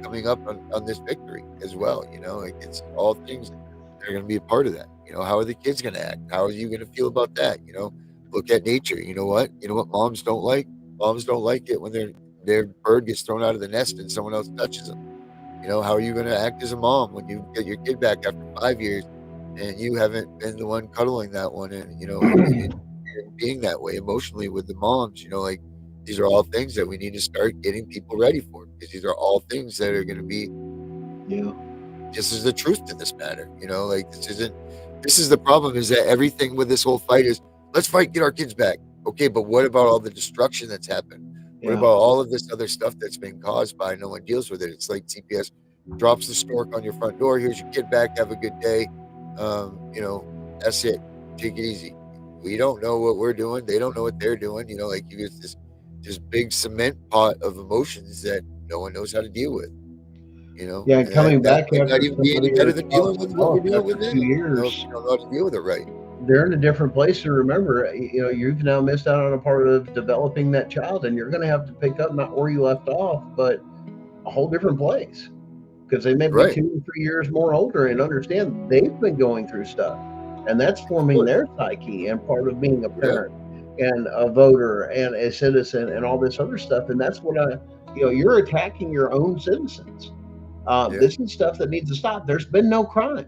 coming up on this victory as well. You know, like it's all things that are going to be a part of that. You know, how are the kids going to act? How are you going to feel about that? You know, look at nature. You know what? You know what moms don't like? Moms don't like it when their bird gets thrown out of the nest and someone else touches them. You know, how are you going to act as a mom when you get your kid back after 5 years and you haven't been the one cuddling that one, and you know, and being that way emotionally with the moms? You know, like these are all things that we need to start getting people ready for, because these are all things that are going to be, yeah, this is the truth to this matter. You know, like this is the problem, is that everything with this whole fight is, let's fight, get our kids back. Okay, but what about all the destruction that's happened? What yeah, about all of this other stuff that's been caused by no one deals with it? It's like CPS drops the stork on your front door. Here's your kid back. Have a good day. You know, that's it. Take it easy. We don't know what we're doing. They don't know what they're doing. You know, like you get this big cement pot of emotions that no one knows how to deal with. You know, yeah. And and that coming that back might not after even be any somebody better your than child's dealing with what we're developed dealing with after now. two You know, if years, you don't know how to deal with it right. they're in a different place. And remember, you've now missed out on a part of developing that child, and you're going to have to pick up not where you left off, but a whole different place, because they may be Right. 2 or 3 years more older and understand they've been going through stuff, and that's Of forming course. their psyche and part of being a Yeah. parent and a voter and a citizen and all this other stuff. And that's what you're attacking your own citizens. Yeah. This is stuff that needs to stop. There's been no crime.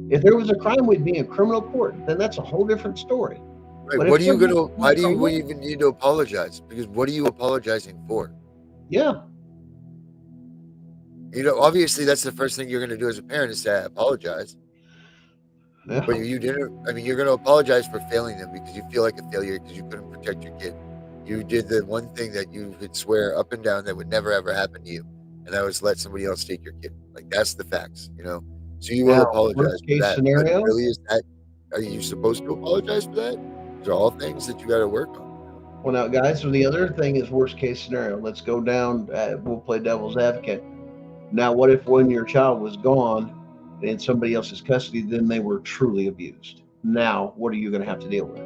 If there was a crime, we'd be in criminal court. Then that's a whole different story. Right. But if What are we're you not gonna? doing Why do you criminal, even need to apologize? Because what are you apologizing for? yeah, You know, obviously that's the first thing you're gonna do as a parent, is say, "I apologize." But yeah, you didn't. I mean, you're gonna apologize for failing them because you feel like a failure because you couldn't protect your kid. You did the one thing that you could swear up and down that would never ever happen to you, and that was let somebody else take your kid. Like, that's the facts, you know. So you will now apologize worst for case that. But scenario. really, is that, are you supposed to apologize for that? These are all things that you got to work on. Well, now, guys, so the other thing is worst case scenario. Let's go down. We'll play devil's advocate. Now, what if when your child was gone and in somebody else's custody, then they were truly abused? Now, what are you going to have to deal with?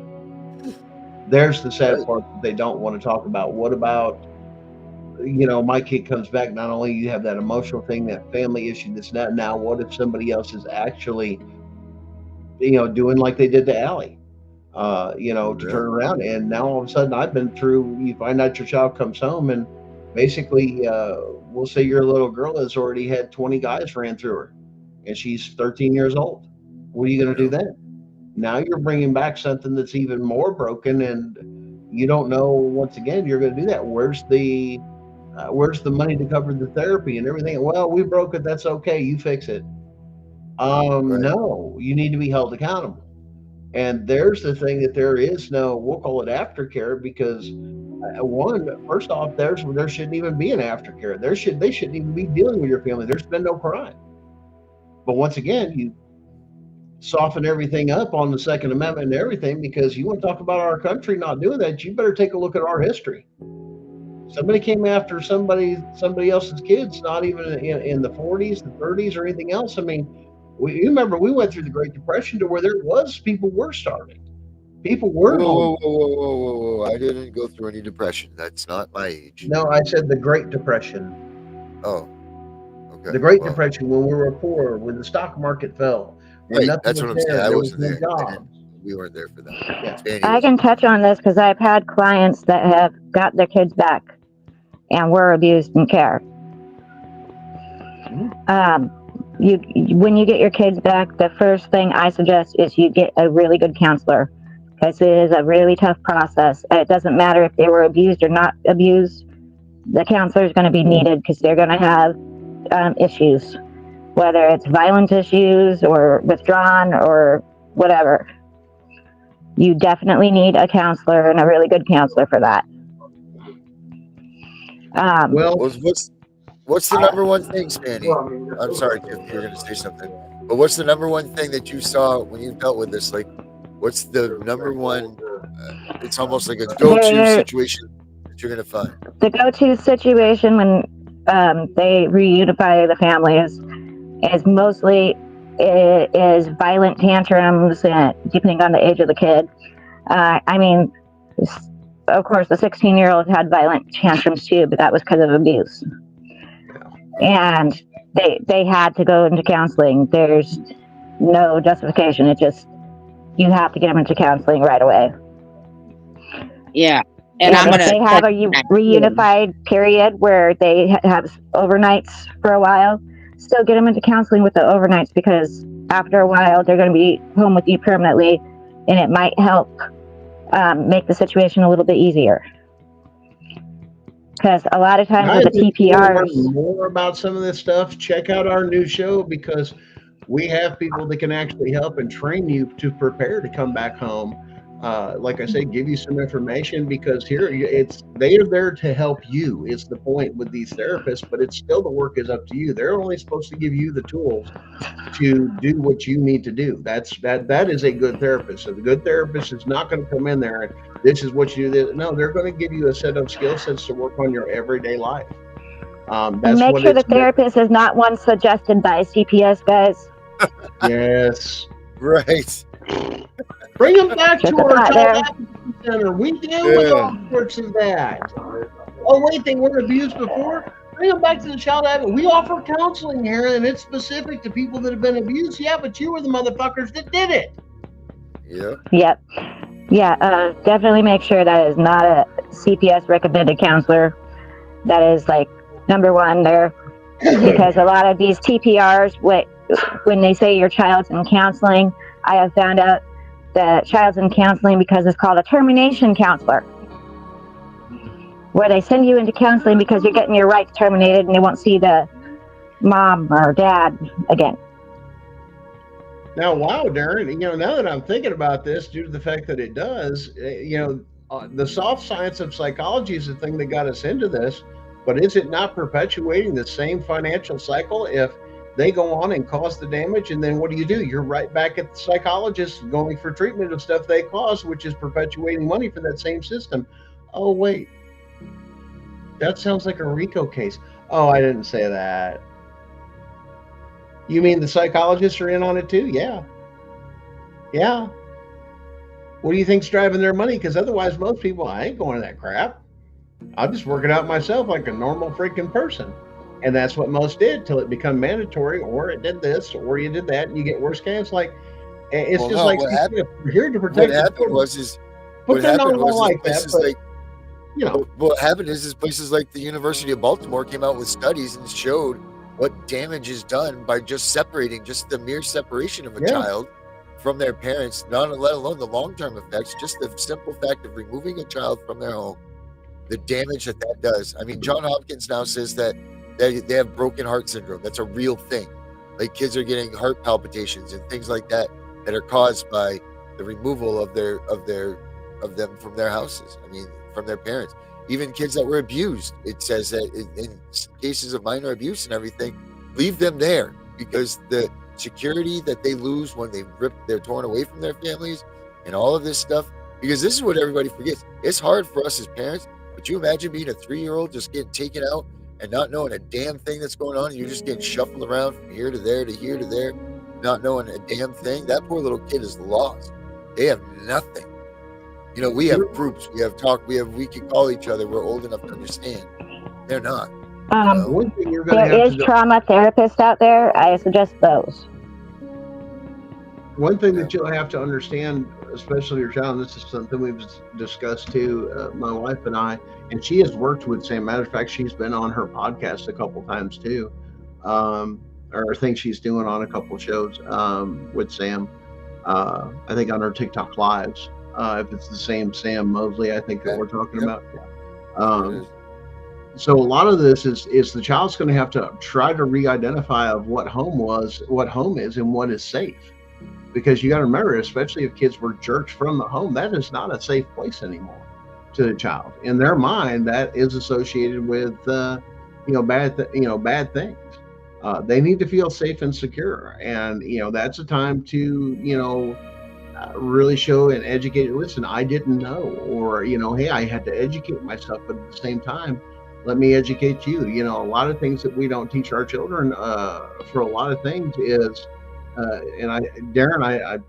There's the sad Right. part that they don't want to talk about. What about, my kid comes back? Not only you have that emotional thing, that family issue, this and that. Now, what if somebody else is actually, doing like they did to Allie? To Yeah. turn around. And now all of a sudden, I've been through. You find out your child comes home, and basically, we'll say your little girl has already had 20 guys ran through her, and she's 13 years old. What are you going to do Yeah. then? Now you're bringing back something that's even more broken, and you don't know. Once again, you're going to do that. Where's the money to cover the therapy and everything? Well, we broke it. That's okay. You fix it. Right. No, you need to be held accountable. And there's the thing that there is no, we'll call it aftercare because first off, there shouldn't even be an aftercare. They shouldn't even be dealing with your family. There's been no crime. But once again, you soften everything up on the Second Amendment and everything because you want to talk about our country not doing that. You better take a look at our history. Somebody came after somebody else's kids, not even in the 40s, the 30s, or anything else. I mean, you remember we went through the Great Depression to where people were starving, people Whoa, were whoa, hungry. whoa, whoa, whoa, whoa, whoa! I didn't go through any depression. That's not my age. No, I said the Great Depression. Oh, okay. The Great Well, Depression, when we were poor, when the stock market fell, and right. nothing That's was what I'm saying. there, I there was wasn't no there. jobs. We weren't there for that. Yeah. Spanny I was. can touch on this because I've had clients that have got their kids back and were abused in care. When you get your kids back, the first thing I suggest is you get a really good counselor because it is a really tough process. It doesn't matter if they were abused or not abused. The counselor is going to be needed because they're going to have issues, whether it's violent issues or withdrawn or whatever. You definitely need a counselor and a really good counselor for that. Well, What's the number one thing, Spanny? I'm sorry, Tiff, you were going to say something. But what's the number one thing that you saw when you dealt with this? Like, what's the number one? It's almost like a go-to situation that you're going to find. The go-to situation when they reunify the families is mostly is violent tantrums, depending on the age of the kid. I mean, of course, the 16-year-old had violent tantrums too, but that was because of abuse. And they had to go into counseling. There's no justification. It just, you have to get them into counseling right away. Yeah. And I'm if gonna they have a reunified period where they have overnights for a while, still get them into counseling with the overnights because after a while they're going to be home with you permanently, and it might help make the situation a little bit easier. Because a lot of times with the TPRs, learn more about some of this stuff, check out our new show because we have people that can actually help and train you to prepare to come back home. Like I say, give you some information because they are there to help you. It's the point with these therapists, but it's still the work is up to you. They're only supposed to give you the tools to do what you need to do. That is a good therapist. So the good therapist is not going to come in there and this is what you do. No, they're going to give you a set of skill sets to work on your everyday life. and make sure the therapist is not one suggested by CPS, guys. Yes. Right. Bring them back to our child advocacy center. We deal with all sorts of that. Oh, wait, they weren't abused before? Bring them back to the child advocate. We offer counseling here, and it's specific to people that have been abused. Yeah, but you were the motherfuckers that did it. Yep. Yeah, definitely make sure that is not a CPS recommended counselor. That is like number one there. Because a lot of these TPRs, when they say your child's in counseling, I have found out that child's in counseling because it's called a termination counselor, where they send you into counseling because you're getting your rights terminated and they won't see the mom or dad again. Now, wow, Darren, now that I'm thinking about this, due to the fact that it does, the soft science of psychology is the thing that got us into this, but is it not perpetuating the same financial cycle if they go on and cause the damage, and then what do? You're right back at the psychologist going for treatment of stuff they caused, which is perpetuating money for that same system. Oh, wait. That sounds like a RICO case. Oh, I didn't say that. You mean the psychologists are in on it too? Yeah. Yeah. What do you think's driving their money? Because otherwise, most people, I ain't going to that crap. I'll just work it out myself like a normal freaking person. And that's what most did till it became mandatory, or it did this, or you did that, and you get worse case. Like, it's Well, just no, like what happened, we're here to protect. what happened was but they're not all like that. places But, like what happened is places like the University of Baltimore came out with studies and showed what damage is done by just separating, just the mere separation of a child from their parents, not let alone the long-term effects, just the simple fact of removing a child from their home, the damage that does. I mean, John Hopkins now says that they have broken heart syndrome. That's a real thing. Like, kids are getting heart palpitations and things like that are caused by the removal of them from their houses. I mean, from their parents. Even kids that were abused, it says that in cases of minor abuse and everything, leave them there, because the security that they lose when they're torn away from their families and all of this stuff. Because this is what everybody forgets. It's hard for us as parents, but you imagine being a 3-year-old just getting taken out and not knowing a damn thing that's going on, and you're just getting shuffled around from here to there to here to there, not knowing a damn thing. That poor little kid is lost. They have nothing. You know, we have groups, we have talk, we can call each other. We're old enough to understand. They're not. One thing you're going to There have is to trauma therapists out there. I suggest those. One thing that you'll have to understand, especially your child, and this is something we've discussed too, my wife and I, and she has worked with Sam. Matter of fact, she's been on her podcast a couple times too, or I think she's doing on a couple shows with Sam. I think on her TikTok lives, if it's the same Sam Mosley, I think that we're talking about. So a lot of this is the child's going to have to try to re-identify of what home is, and what is safe. Because you got to remember, especially if kids were jerked from the home, that is not a safe place anymore to the child. In their mind, that is associated with bad things. They need to feel safe and secure, and that's a time to really show and educate. Listen, I didn't know, or hey, I had to educate myself, but at the same time, let me educate you. A lot of things that we don't teach our children for a lot of things is. Darren,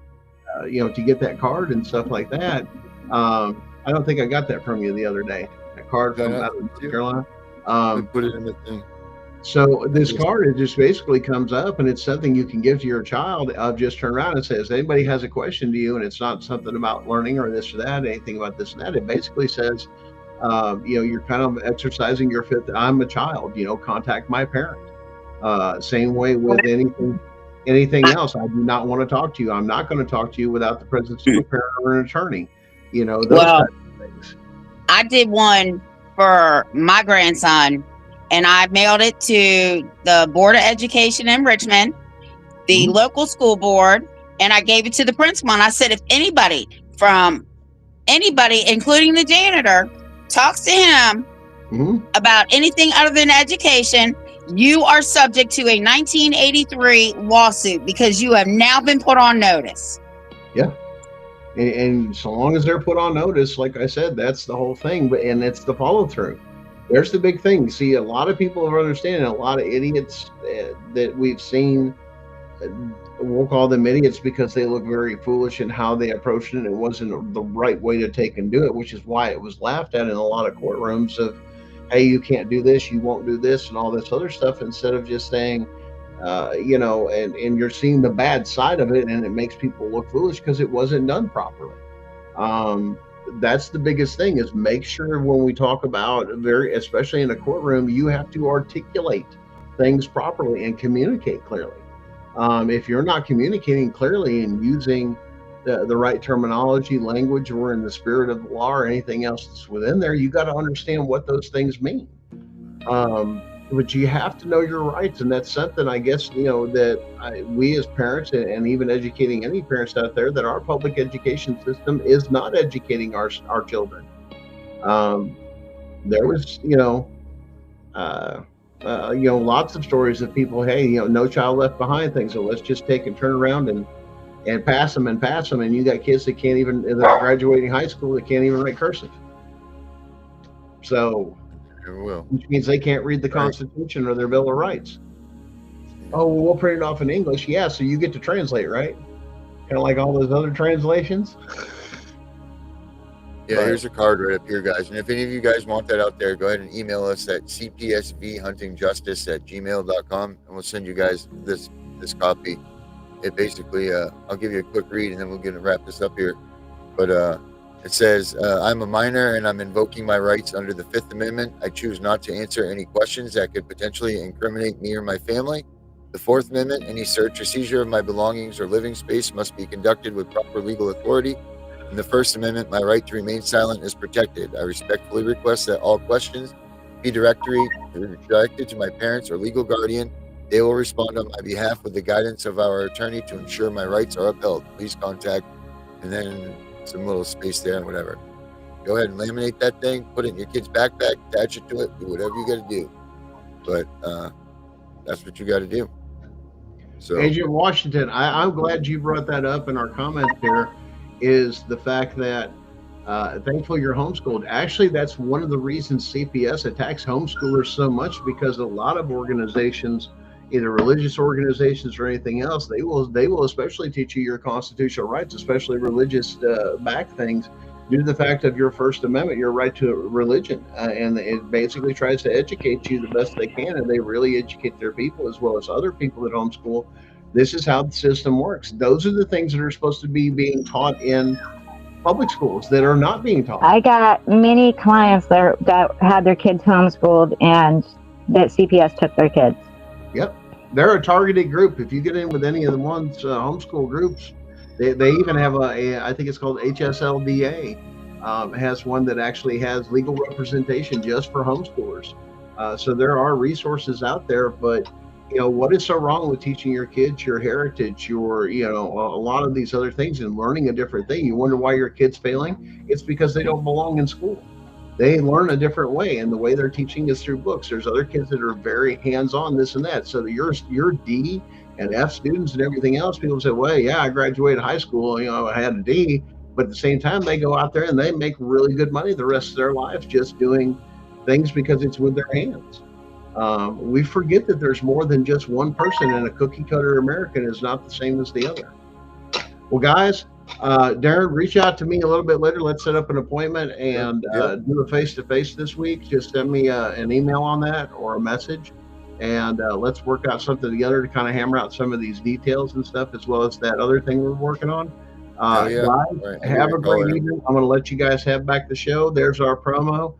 to get that card and stuff like that. I don't think I got that from you the other day. That card from out of North Carolina. Put it in the thing. So this card, it just basically comes up, and it's something you can give to your child. Of just turn around and says, anybody has a question to you, and it's not something about learning or this or that, anything about this and that. It basically says, you're kind of exercising your fifth. I'm a child. Contact my parent. Same way with anything else. I do not want to talk to you. I'm not going to talk to you without the presence of a parent or an attorney. Those types of things. I did one for my grandson, and I mailed it to the Board of Education in Richmond, the local school board, and I gave it to the principal. And I said, if anybody, including the janitor, talks to him about anything other than education, you are subject to a 1983 lawsuit, because you have now been put on notice. Yeah. And so long as they're put on notice, like I said, that's the whole thing. And it's the follow through. There's the big thing. See, a lot of people are understanding, a lot of idiots that we've seen, we'll call them idiots because they look very foolish in how they approached it. And it wasn't the right way to take and do it, which is why it was laughed at in a lot of courtrooms of, hey, you can't do this, you won't do this, and all this other stuff, instead of just saying, and you're seeing the bad side of it, and it makes people look foolish because it wasn't done properly. That's the biggest thing, is make sure when we talk about, especially in a courtroom, you have to articulate things properly and communicate clearly. If you're not communicating clearly and using the right terminology, language, or in the spirit of the law, or anything else that's within there, you got to understand what those things mean. But you have to know your rights, and that's something, I guess, that we as parents, and even educating any parents out there, that our public education system is not educating our children. There was, lots of stories of people, hey, no child left behind things, so let's just take and turn around and pass them, and you got kids that can't even, that are graduating high school, that can't even write cursive. So, which means they can't read the Constitution or their Bill of Rights. Oh, well, we'll print it off in English. Yeah, so you get to translate, right? Kind of like all those other translations. Yeah, here's a card right up here, guys. And if any of you guys want that out there, go ahead and email us at cpsvhuntingjustice@gmail.com, and we'll send you guys this copy. It basically, I'll give you a quick read, and then we're going to wrap this up here. But it says, I'm a minor, and I'm invoking my rights under the 5th Amendment. I choose not to answer any questions that could potentially incriminate me or my family. The Fourth Amendment, any search or seizure of my belongings or living space must be conducted with proper legal authority. In the First Amendment, my right to remain silent is protected. I respectfully request that all questions be directed to my parents or legal guardian. They will respond on my behalf with the guidance of our attorney to ensure my rights are upheld. Please contact, and then some little space there and whatever. Go ahead and laminate that thing, put it in your kid's backpack, attach it to it, do whatever you got to do. But that's what you got to do. So, Agent Washington, I'm glad you brought that up in our comments here, is the fact that thankfully you're homeschooled. Actually, that's one of the reasons CPS attacks homeschoolers so much, because a lot of organizations, either religious organizations or anything else, they will especially teach you your constitutional rights, especially religious back things, due to the fact of your First Amendment, your right to religion. And it basically tries to educate you the best they can, and they really educate their people as well as other people that homeschool. This is how the system works. Those are the things that are supposed to be being taught in public schools that are not being taught. I got many clients that had their kids homeschooled and that CPS took their kids. Yep. They're a targeted group. If you get in with any of the ones homeschool groups, they even have I think it's called HSLDA, has one that actually has legal representation just for homeschoolers. So there are resources out there, but what is so wrong with teaching your kids your heritage, your a lot of these other things, and learning a different thing? You wonder why your kid's failing? It's because they don't belong in school. They learn a different way, and the way they're teaching is through books. There's other kids that are very hands-on, this and that. So your D and F students and everything else, people say, well, yeah, I graduated high school, I had a D, but at the same time, they go out there and they make really good money the rest of their lives just doing things because it's with their hands. We forget that there's more than just one person, and a cookie cutter American is not the same as the other. Well, guys, Darren, reach out to me a little bit later. Let's set up an appointment and do a face-to-face this week. Just send me an email on that or a message, and let's work out something together to kind of hammer out some of these details and stuff, as well as that other thing we're working on. Guys, have a great evening. I'm going to let you guys have back the show. There's our promo.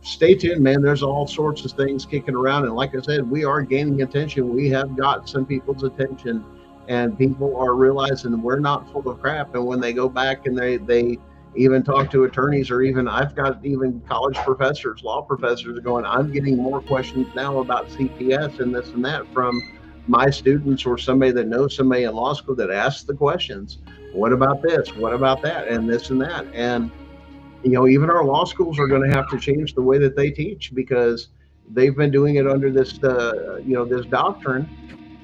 Stay tuned, man. There's all sorts of things kicking around, and like I said, we are gaining attention. We have got some people's attention, and people are realizing we're not full of crap. And when they go back and they even talk to attorneys, or even I've got even college professors, law professors going, I'm getting more questions now about CPS and this and that from my students, or somebody that knows somebody in law school that asks the questions. What about this? What about that? And this and that. And even our law schools are going to have to change the way that they teach, because they've been doing it under this, this doctrine,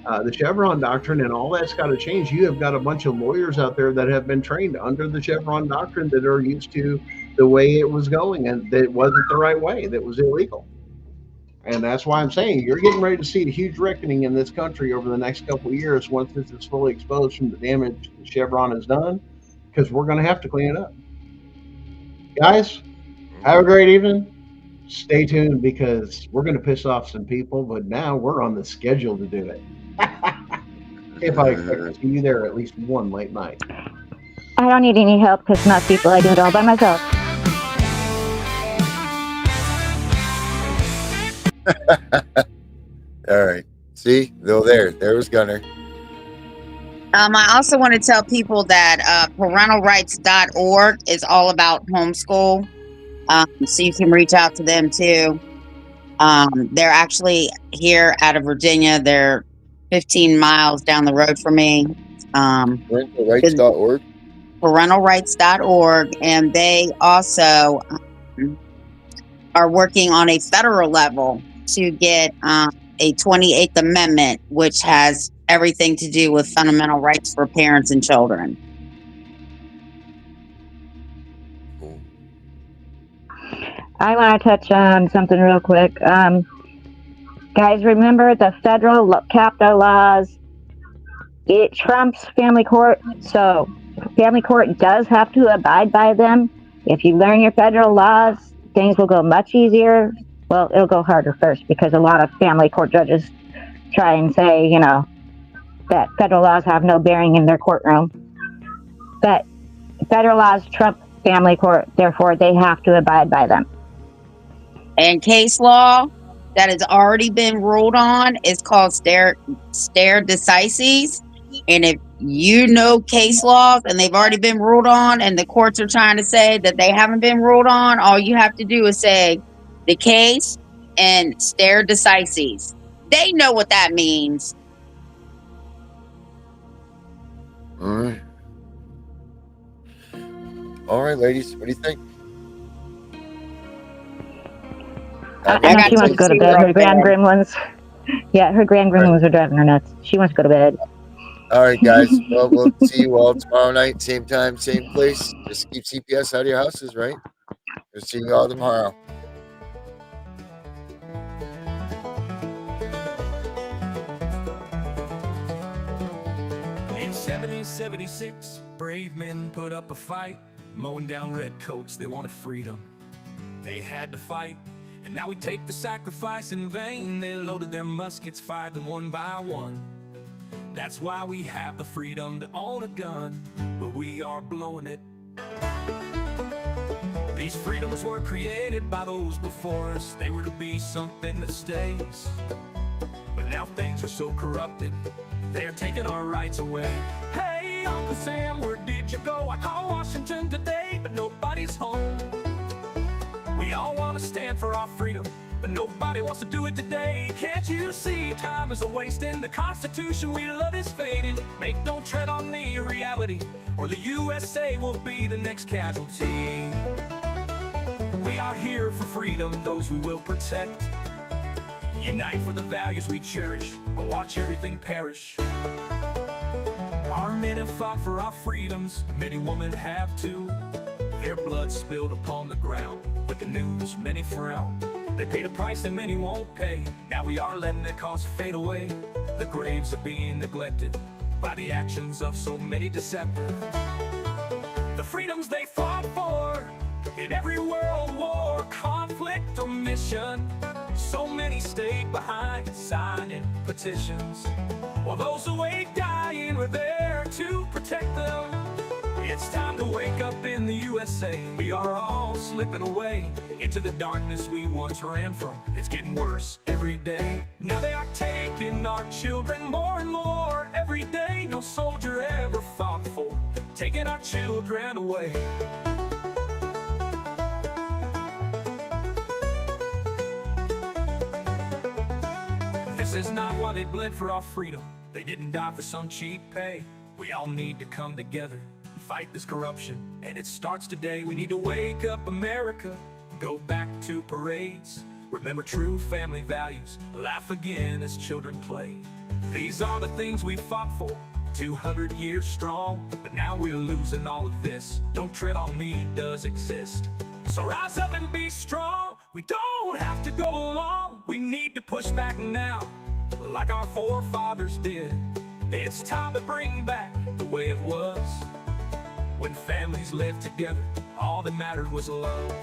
the Chevron doctrine, and all that's got to change. You have got a bunch of lawyers out there that have been trained under the Chevron doctrine that are used to the way it was going, and that wasn't the right way, that was illegal. And that's why I'm saying you're getting ready to see a huge reckoning in this country over the next couple of years once this is fully exposed from the damage Chevron has done, because we're going to have to clean it up. Guys, have a great evening. Stay tuned, because we're going to piss off some people, but now we're on the schedule to do it. If I expect to see you there at least one late night. I don't need any help, because most people, I do it all by myself. All right. See, there was Gunner. I also want to tell people that parentalrights.org is all about homeschool. So you can reach out to them too. They're actually here out of Virginia. They're 15 miles down the road from me. Parentalrights.org. Parentalrights.org. And they also are working on a federal level to get a 28th Amendment, which has everything to do with fundamental rights for parents and children. I want to touch on something real quick. Guys, remember the federal capital laws, it trumps family court. So family court does have to abide by them. If you learn your federal laws, things will go much easier. Well, it'll go harder first, because a lot of family court judges try and say, that federal laws have no bearing in their courtroom. But federal laws trump family court, therefore they have to abide by them. And case law that has already been ruled on is called stare decisis. And if you know case laws and they've already been ruled on and the courts are trying to say that they haven't been ruled on, all you have to do is say the case and stare decisis. They know what that means. All right. All right, ladies. What do you think? I I know got she wants to go to 2 bed. Her up grand there. gremlins. Yeah, her grand gremlins are driving her nuts. She wants to go to bed. All right, guys. Well, we'll see you all tomorrow night, same time, same place. Just keep CPS out of your houses, right? We'll see you all tomorrow. In 1776, brave men put up a fight, mowing down redcoats, they wanted freedom. They had to fight, and now we take the sacrifice in vain. They loaded their muskets, fired them one by one. That's why we have the freedom to own a gun, but we are blowing it. These freedoms were created by those before us. They were to be something that stays. But now things are so corrupted, they're taking our rights away. Hey, Uncle Sam, where did you go? I called Washington today, but nobody's home. We all want to stand for our freedom, but nobody wants to do it today. Can't you see time is a waste and the Constitution we love is fading? Make no tread on the reality, or the USA will be the next casualty. We are here for freedom, those we will protect. Unite for the values we cherish, or watch everything perish. Our men have fought for our freedoms, many women have too. Their blood spilled upon the ground, with the news many frown. They paid a price that many won't pay. Now we are letting their cause fade away. The graves are being neglected by the actions of so many deceptive. The freedoms they fought for in every world war, conflict or mission, so many stayed behind signing petitions, while those away dying were there to protect them. It's time to wake up in the USA. We are all slipping away into the darkness we once ran from. It's getting worse every day. Now they are taking our children more and more every day. No soldier ever fought for taking our children away. This is not why they bled for our freedom. They didn't die for some cheap pay. We all need to come together, fight this corruption, and it starts today. We need to wake up America, go back to parades, remember true family values, laugh again as children play. These are the things we fought for, 200 years strong, but now we're losing all of this. Don't tread on me does exist. So rise up and be strong. We don't have to go along. We need to push back now, like our forefathers did. It's time to bring back the way it was, when families lived together, all that mattered was love.